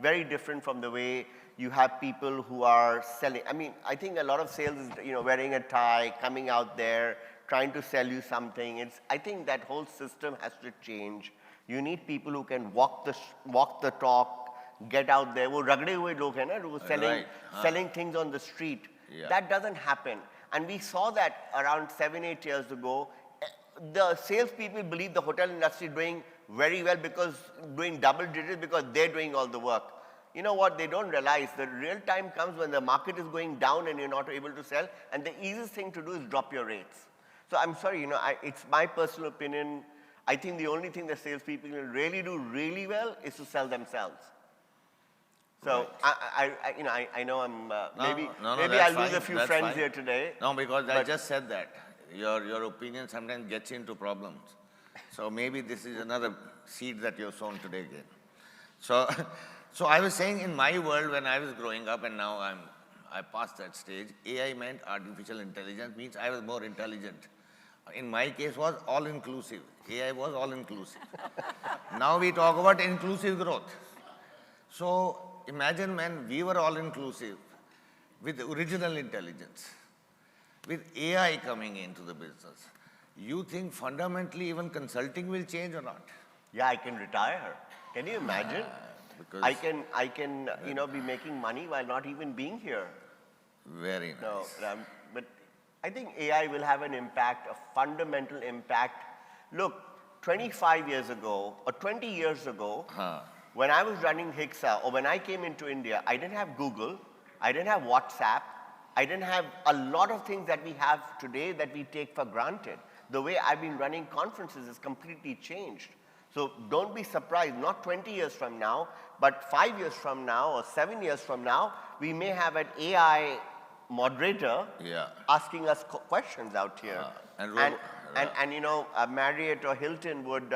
very different from the way you have people who are selling. I mean, I think a lot of sales is, wearing a tie, coming out there, trying to sell you something. I think that whole system has to change. You need people who can walk the talk, get out there. वो रगड़े हुए लोग हैं ना, वो selling things on the street. Yeah. That doesn't happen. And we saw that around 7-8 years ago. The salespeople believe the hotel industry is doing very well because doing double digits because they're doing all the work. You know what? They don't realize the real time comes when the market is going down and you're not able to sell. And the easiest thing to do is drop your rates. So I'm sorry, it's my personal opinion. I think the only thing that salespeople will really do really well is to sell themselves. So right. I know I'm maybe I'll lose a few friends here today. No, because I just said that your opinion sometimes gets into problems. So maybe this is another seed that you've sown today again. So I was saying in my world when I was growing up and now I passed that stage, AI meant artificial intelligence means I was more intelligent. In my case was all inclusive. AI was all inclusive. Now we talk about inclusive growth. So imagine when we were all inclusive with original intelligence, with AI coming into the business. You think fundamentally even consulting will change or not? Yeah, I can retire. Can you imagine? I can be making money while not even being here. Very nice. No, but I think AI will have an impact, a fundamental impact. Look, 25 years ago or 20 years ago, when I was running HICSA or when I came into India, I didn't have Google, I didn't have WhatsApp, I didn't have a lot of things that we have today that we take for granted. The way I've been running conferences has completely changed. So don't be surprised, not 20 years from now, but 5 years from now or 7 years from now, we may have an AI moderator asking us questions out here. Marriott or Hilton would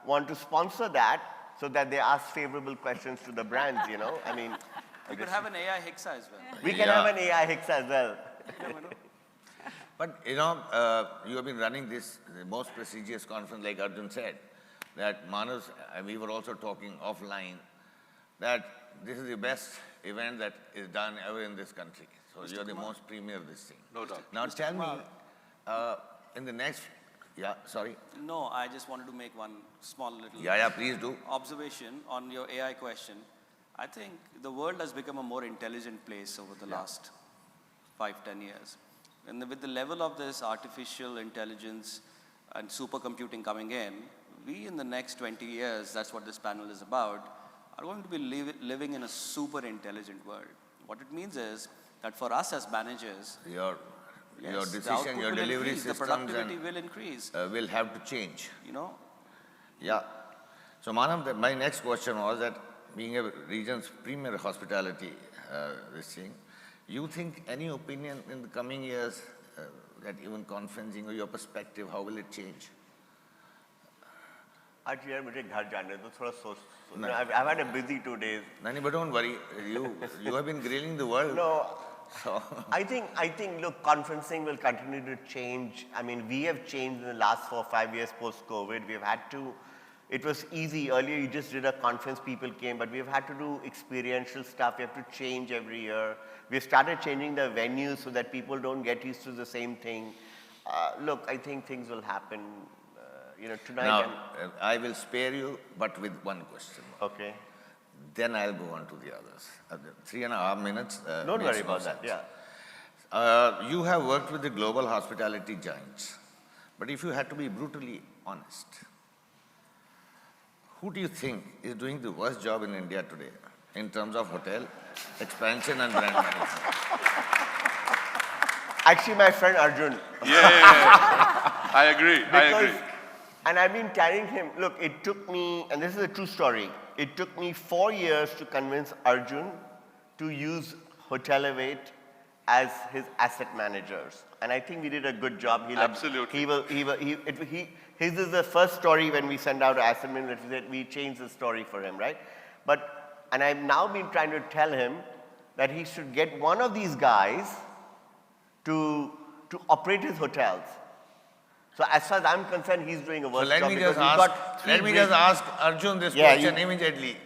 want to sponsor that so that they ask favorable questions to the brands, I mean. We could have an AI HICSA as well. We can have an AI HICSA as well. But you have been running this the most prestigious conference, like Arjun said, that Manav, we were also talking offline, that this is the best event that is done ever in this country. So you're the most premier of this thing. No doubt. Now tell me, in the next, sorry? No, I just wanted to make one small little please do. observation on your AI question. I think the world has become a more intelligent place over the last 5-10 years. And with the level of this artificial intelligence and supercomputing coming in, we in the next 20 years, that's what this panel is about, are going to be living in a super intelligent world. What it means is that for us as managers, your decision, your delivery systems, the productivity will increase. Will have to change. Yeah. So Manav, my next question was that being a region's premier hospitality, this thing, you think any opinion in the coming years that even conferencing or your perspective, how will it change? Actually, I've had a busy 2 days. Nani, but don't worry, you have been grilling the world. No, so. I think, look, conferencing will continue to change. I mean, we have changed in the last 4 or 5 years post-COVID. We've had to, it was easy. Earlier, you just did a conference, people came, but we've had to do experiential stuff. We have to change every year. We've started changing the venues so that people don't get used to the same thing. Look, I think things will happen. Tonight. Now, I will spare you, but with one question. Okay. Then I'll go on to the others. 3.5 minutes. Don't worry about that, You have worked with the global hospitality giants. But if you had to be brutally honest, who do you think is doing the worst job in India today in terms of hotel expansion and brand management? Actually, my friend Arjun. Yeah. I agree. And I've been carrying him. Look, it took me, and this is a true story, it took me 4 years to convince Arjun to use Hotelivate as his asset managers. And I think we did a good job. Absolutely. His is the first story when we send out an asset manager, we changed the story for him, right? And I've now been trying to tell him that he should get one of these guys to operate his hotels. So as far as I'm concerned, he's doing a worse job. Let me just ask Arjun this question immediately.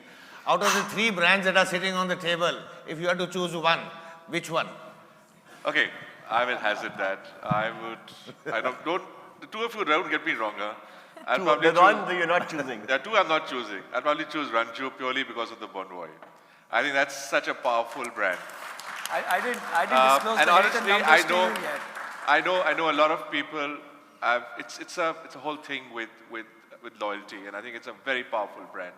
Out of the 3 brands that are sitting on the table, if you had to choose one, which one? Okay, I will hazard that. The 2 of you don't get me wrong. I'll Two, probably the one that you're not choosing. There are two I'm not choosing. I'll probably choose Ranju purely because of the Bonvoy. I think that's such a powerful brand. I didn't disclose and the honestly, numbers to you yet. I know a lot of people. It's a whole thing with loyalty, and I think it's a very powerful brand,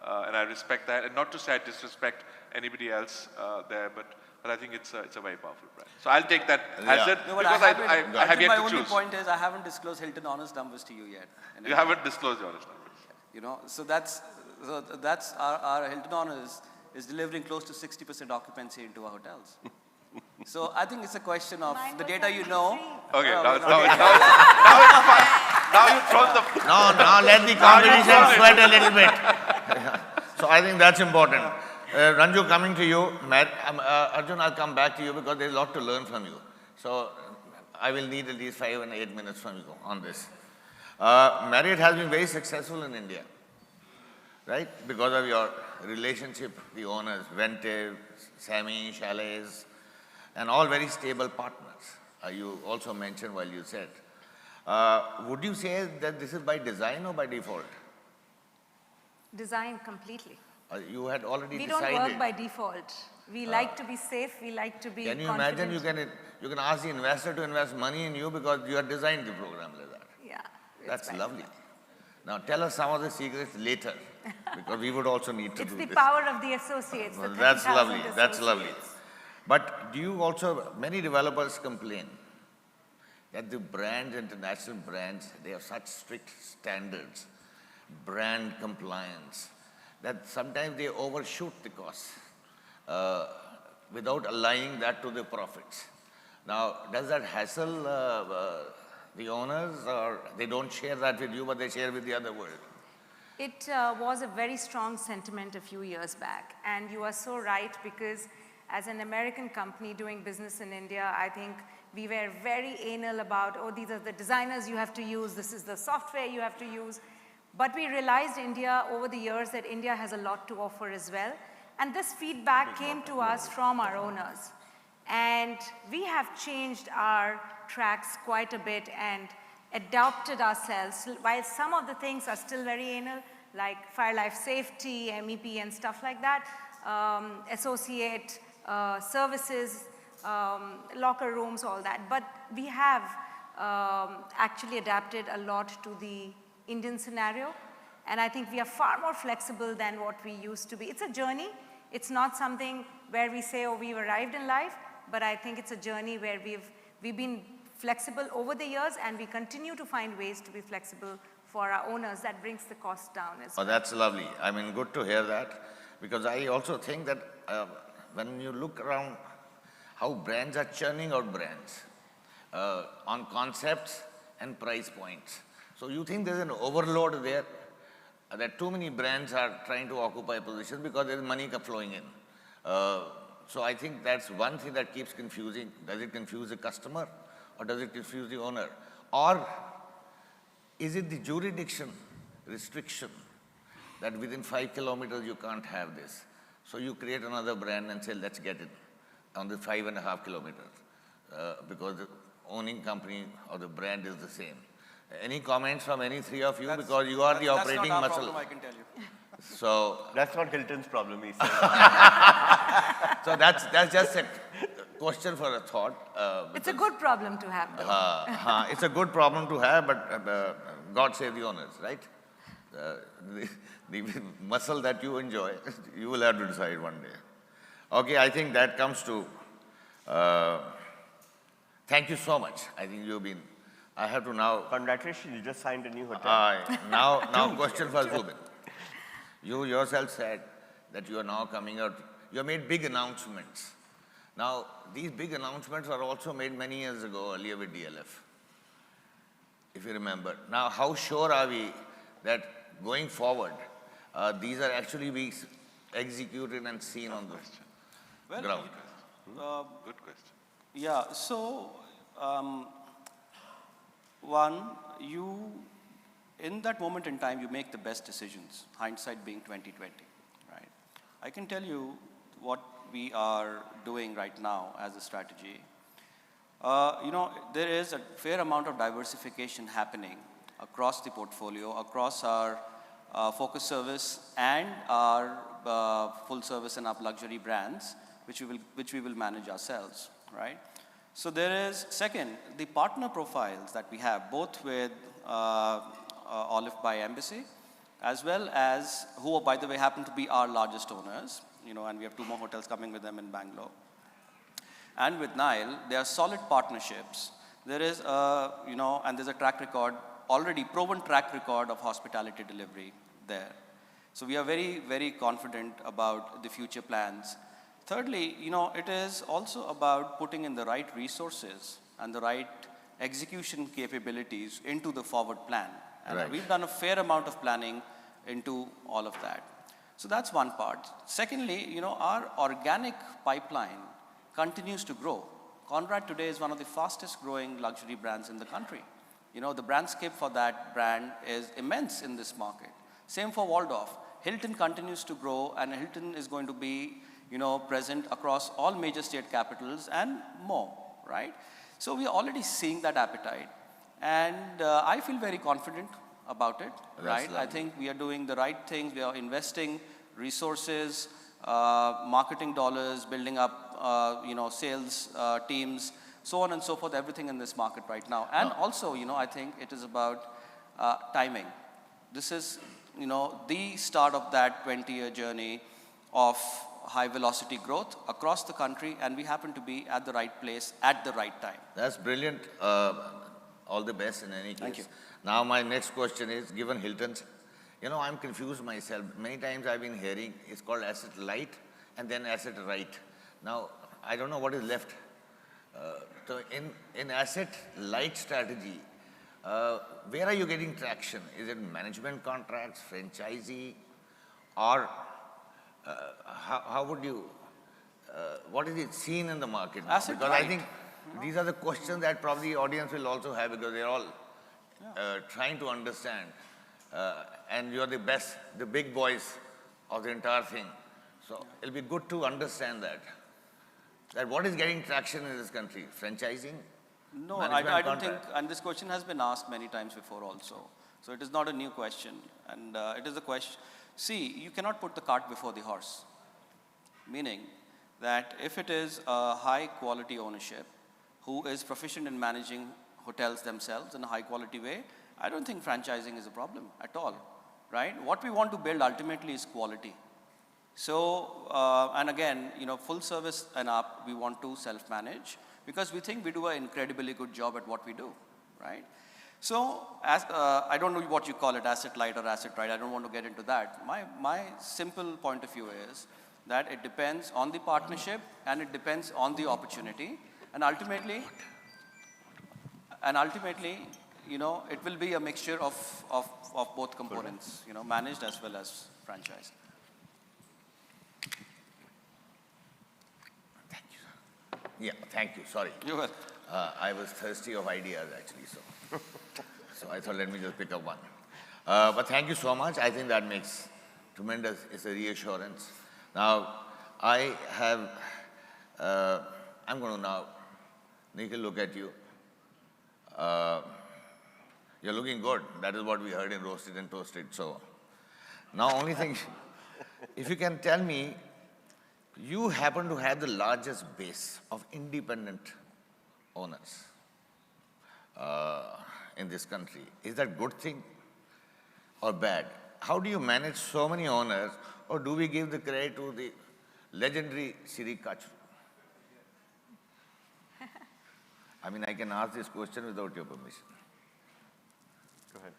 and I respect that. And not to say I disrespect anybody else there, but I think it's a very powerful brand. So I'll take that hazard No, but because I have yet my to only choose. point is I haven't disclosed Hilton honest numbers to you yet. You haven't disclosed your honest numbers. You know, so that's our Hilton Honors is delivering close to 60% occupancy into our hotels. So I think it's a question of the data you know. Okay, now it's okay. fun. Now you've thrown the. Now let the competition sweat a little bit. So I think that's important. Ranju, coming to you. Arjun, I'll come back to you because there's a lot to learn from you. So I will need at least 5 and 8 minutes from you on this. Marriott has been very successful in India, right? Because of your relationship, the owners, Vente, Sammy, Chalets, and all very stable partners. You also mentioned while you said. Would you say that this is by design or by default? Design completely. You had already We decided. don't work by default. We like to be safe. We like to be Can you confident. imagine you can ask the investor to invest money in you because you have designed the program like that? Yeah. That's lovely. Now tell us some of the secrets later because we would also need to It's do the this. power of the associates. The That's 30,000 lovely. That's lovely. associates. But do you also, many developers complain that the brands, international brands, they have such strict standards, brand compliance, that sometimes they overshoot the costs without aligning that to the profits. Now, does that hassle the owners, or they don't share that with you, but they share with the other world? It was a very strong sentiment a few years back. And you are so right, because as an American company doing business in India, I think we were very anal about, oh, these are the designers you have to use, this is the software you have to use. But we realized India over the years that India has a lot to offer as well. And this feedback came to us from our owners. And we have changed our tracks quite a bit and adapted ourselves. While some of the things are still very anal, like fire life safety, MEP and stuff like that, associate services, locker rooms, all that. But we have actually adapted a lot to the Indian scenario. And I think we are far more flexible than what we used to be. It's a journey. It's not something where we say, oh, we've arrived in life. But I think it's a journey where we've been flexible over the years, and we continue to find ways to be flexible for our owners. That brings the cost down as well. Oh, that's lovely. I mean, good to hear that, because I also think that when you look around how brands are churning out brands on concepts and price points. So you think there's an overload there, that too many brands are trying to occupy positions because there's money flowing in. So I think that's one thing that keeps confusing. Does it confuse the customer, or does it confuse the owner? Or is it the jurisdiction restriction that within 5 kilometers you can't have this? So you create another brand and say, let's get it on the 5.5 kilometers because the owning company or the brand is the same. Any comments from any three of you? Because you are the operating muscle. That's not our problem, I can tell you. So that's not Hilton's problem, he said. So that's just a question for a thought. It's a good problem to have, though. It's a good problem to have, but God save the owners, right? The muscle that you enjoy, you will have to decide one day. Okay, I think that comes to, thank you so much. I think you've been, I have to now. Congratulations, you just signed a new hotel. Now question for Zubin. You yourself said that you are now coming out, you have made big announcements. Now, these big announcements were also made many years ago, earlier with DLF, if you remember. Now, how sure are we that going forward, these are actually being executed and seen on the ground? Good question. Yeah, so one, in that moment in time, you make the best decisions, hindsight being 20/20, right? I can tell you what we are doing right now as a strategy. There is a fair amount of diversification happening across the portfolio, across our focus service and our full service and our luxury brands, which we will manage ourselves, right? So there is, second, the partner profiles that we have, both with Olive by Embassy, as well as, who by the way happen to be our largest owners, and we have 2 more hotels coming with them in Bangalore. And with Nile, they are solid partnerships. There is and there's a track record, already proven track record of hospitality delivery there. So we are very, very confident about the future plans. Thirdly, it is also about putting in the right resources and the right execution capabilities into the forward plan. And Right. we've done a fair amount of planning into all of that. So that's one part. Secondly, our organic pipeline continues to grow. Conrad today is one of the fastest growing luxury brands in the country. The brandscape for that brand is immense in this market. Same for Waldorf. Hilton continues to grow, and Hilton is going to be, present across all major state capitals and more, right? So we are already seeing that appetite, and I feel very confident about it, right? I think we are doing the right things. We are investing resources, marketing dollars, building up, sales teams, so on and so forth, everything in this market right now. And also, I think it is about timing. This is, the start of that 20-year journey of high velocity growth across the country, and we happen to be at the right place at the right time. That's brilliant. All the best in any case. Thank you. Now my next question is, given Hilton's, I'm confused myself. Many times I've been hearing it's called asset light and then asset right. Now, I don't know what is left. So in asset light strategy, where are you getting traction? Is it management contracts, franchisee, or how would you, what is it seen in the market now? Asset Because light. I think these are the questions that probably audience will also have, because they're all trying to understand. And you're the best, the big boys of the entire thing. So it'll be good to understand that what is getting traction in this country? Franchising? No, Management I don't think, contract? and this question has been asked many times before also. So it is not a new question, and it is a question. See, you cannot put the cart before the horse. Meaning that if it is a high quality ownership who is proficient in managing hotels themselves in a high quality way, I don't think franchising is a problem at all, right? What we want to build ultimately is quality. So, and again, full service and up, we want to self-manage because we think we do an incredibly good job at what we do, right? So, as I don't know what you call it, asset light or asset right, I don't want to get into that. My simple point of view is that it depends on the partnership and it depends on the opportunity, and ultimately, it will be a mixture of both components, managed as well as franchised. Yeah, thank you. Sorry. You will. I was thirsty of ideas actually, so I thought let me just pick up one. But thank you so much. I think that makes tremendous, it's a reassurance. Now, I have, I'm going to now, Nikhil, look at you. You're looking good. That is what we heard in Roasted and Toasted. So now only thing, if you can tell me, you happen to have the largest base of independent owners in this country. Is that a good thing or bad? How do you manage so many owners, or do we give the credit to the legendary Siri Kachru? I mean, I can ask this question without your permission. Go ahead.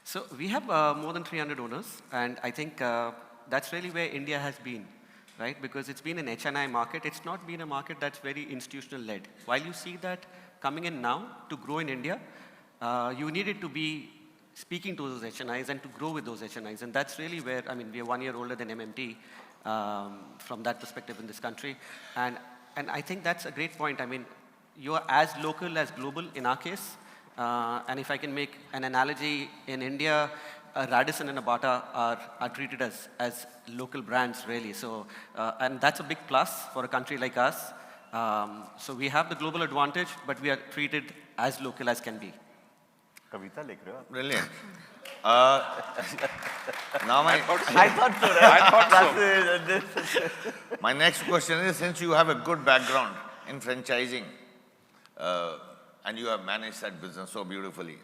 So we have more than 300 owners, and I think that's really where India has been, right? Because it's been an HNI market. It's not been a market that's very institutional-led. While you see that coming in now to grow in India, you needed to be speaking to those HNIs and to grow with those HNIs. And that's really where, I mean, we are 1 year older than MMT from that perspective in this country. And I think that's a great point. I mean, you are as local as global in our case. And if I can make an analogy, in India, Radisson and a Bata are treated as local brands, really. So, and that's a big plus for a country like us. So we have the global advantage, but we are treated as local as can be. Kavita likh rahe ho? Brilliant. Now I thought so. Right? I thought so. My next question is, since you have a good background in franchising, and you have managed that business so beautifully,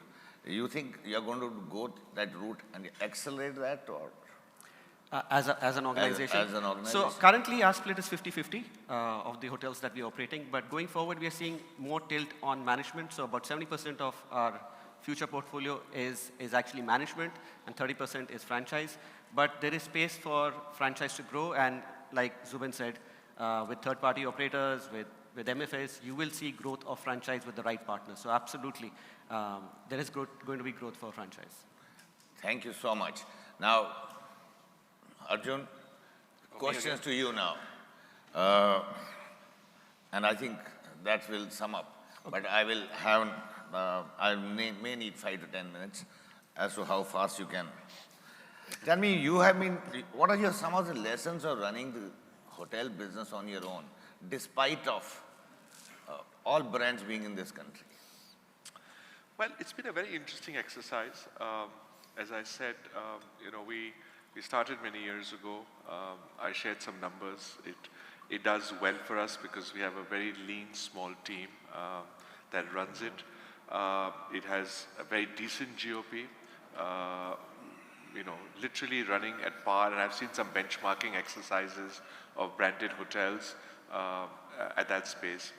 you think you're going to go that route and accelerate that, or? As an organization? As an organization. So currently our split is 50-50 of the hotels that we are operating, but going forward we are seeing more tilt on management. So about 70% of our future portfolio is actually management and 30% is franchise. But there is space for franchise to grow, and like Zubin said, with third-party operators, with MFS, you will see growth of franchise with the right partners. So absolutely, there is going to be growth for franchise. Thank you so much. Now, Arjun, questions to you now. And I think that will sum up. Okay. But I will have, I may need 5 to 10 minutes as to how fast you can. Tell me, you have been, what are some of the lessons of running the hotel business on your own, despite of all brands being in this country? Well, it's been a very interesting exercise. As I said, we started many years ago. I shared some numbers. It does well for us because we have a very lean, small team that runs it. It has a very decent GOP, literally running at par. And I've seen some benchmarking exercises of branded hotels at that space.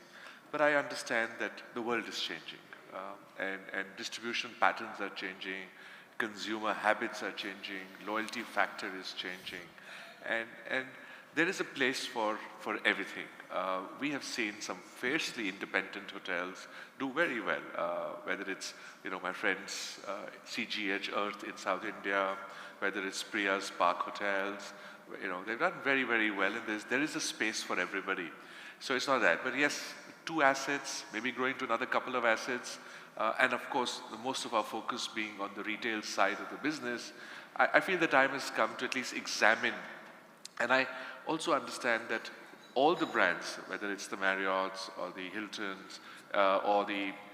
But I understand that the world is changing, and distribution patterns are changing. Consumer habits are changing, loyalty factor is changing, and there is a place for everything. We have seen some fiercely independent hotels do very well, whether it's my friends CGH Earth in South India, whether it's Priya's Park Hotels, they've done very, very well, and there is a space for everybody. So it's not that, but yes, 2 assets, maybe growing to another couple of assets. And of course, most of our focus being on the retail side of the business, I feel the time has come to at least examine. And I also understand that all the brands, whether it's the Marriotts or the Hiltons, or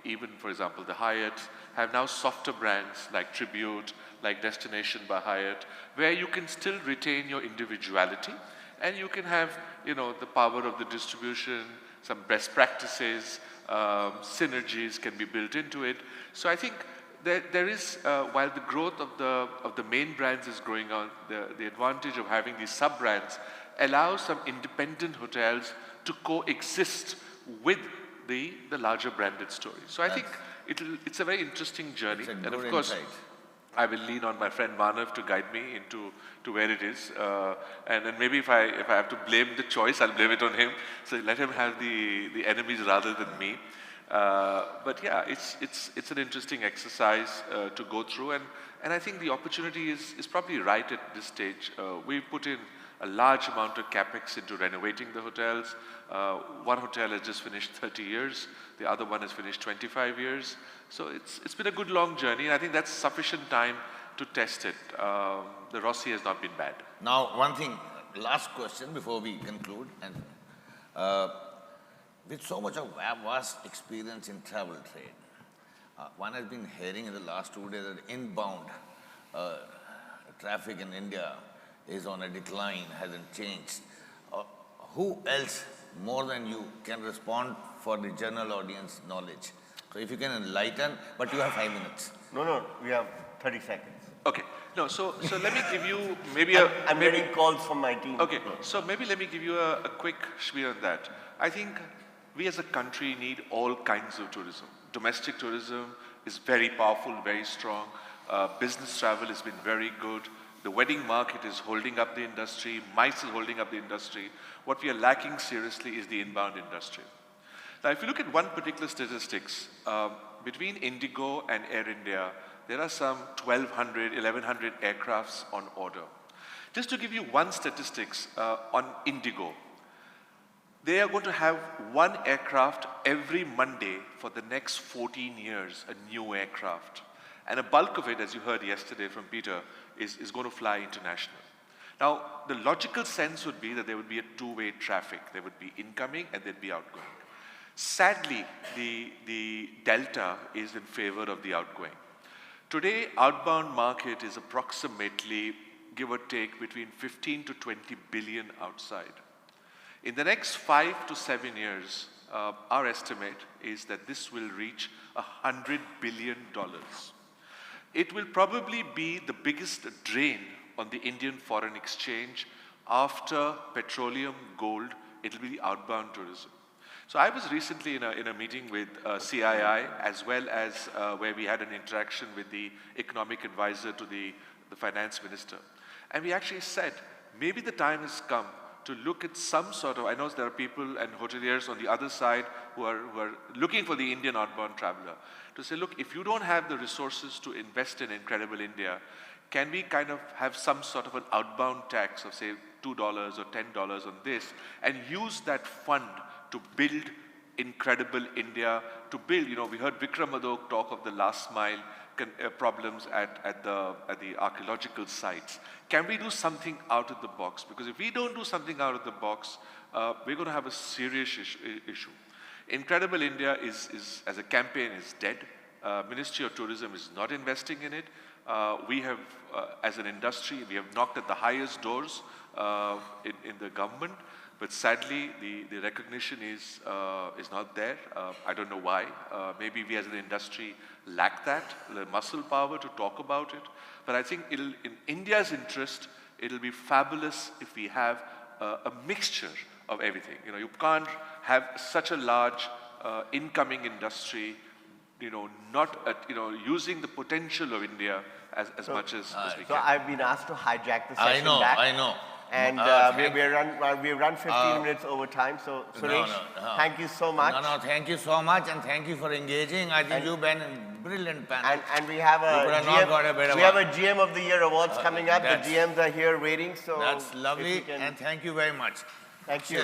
even, for example, the Hyatts, have now softer brands like Tribute, like Destination by Hyatt, where you can still retain your individuality, and you can have, the power of the distribution, some best practices, synergies can be built into it. So I think there is, while the growth of the main brands is growing on, the advantage of having these sub-brands allows some independent hotels to coexist with the larger branded story. So I think it's a very interesting journey. And of course, insight. I will lean on my friend Manav to guide me into where it is. And then maybe if I have to blame the choice, I'll blame it on him. So let him have the enemies rather than me. But yeah, it's an interesting exercise to go through. And I think the opportunity is probably right at this stage. We've put in a large amount of capex into renovating the hotels. One hotel has just finished 30 years. The other one has finished 25 years. So it's been a good long journey, and I think that's sufficient time to test it. The Rossi has not been bad. Now, one thing, last question before we conclude. And with so much of vast experience in travel trade, one has been hearing in the last 2 days that inbound traffic in India is on a decline, hasn't changed. Who else more than you can respond for the general audience knowledge? So if you can enlighten, but you have 5 minutes. No, we have 30 seconds. Okay. No, so let me give you maybe I'm getting calls from my team. Okay, so maybe let me give you a quick spiel on that. I think we as a country need all kinds of tourism. Domestic tourism is very powerful, very strong. Business travel has been very good. The wedding market is holding up the industry. MICE is holding up the industry. What we are lacking seriously is the inbound industry. Now, if you look at one particular statistics, between Indigo and Air India, there are some 1,100 aircrafts on order. Just to give you one statistics on Indigo, they are going to have 1 aircraft every Monday for the next 14 years, a new aircraft. And a bulk of it, as you heard yesterday from Peter, is going to fly international. Now, the logical sense would be that there would be a 2-way traffic. There would be incoming and there'd be outgoing. Sadly, the delta is in favor of the outgoing. Today, outbound market is approximately, give or take, between 15 to 20 billion outside. In the next 5 to 7 years, our estimate is that this will reach $100 billion. It will probably be the biggest drain on the Indian foreign exchange after petroleum, gold. It will be the outbound tourism. So I was recently in a meeting with CII, as well as where we had an interaction with the economic advisor to the finance minister. And we actually said, maybe the time has come to look at some sort of, I know there are people and hoteliers on the other side who are looking for the Indian outbound traveler, to say, look, if you don't have the resources to invest in Incredible India, can we kind of have some sort of an outbound tax of, say, $2 or $10 on this, and use that fund to build Incredible India, to build, we heard Vikram Adok talk of the last mile problems at the archaeological sites. Can we do something out of the box? Because if we don't do something out of the box, we're going to have a serious issue. Incredible India is as a campaign, is dead. Ministry of Tourism is not investing in it. We have, as an industry, we have knocked at the highest doors in the government, but sadly, the recognition is not there. I don't know why. Maybe we as an industry lack that, the muscle power to talk about it. But I think in India's interest, it'll be fabulous if we have a mixture of everything. You can't have such a large incoming industry, not using the potential of India as much as we can. So I've been asked to hijack the session back. I know. And we run 15 minutes over time. So Suresh, thank you so much. No, thank you so much, and thank you for engaging. I think you've been a brilliant panel. And we have a GM of the Year awards coming up. The GMs are here waiting. So that's lovely, and thank you very much. Thank you.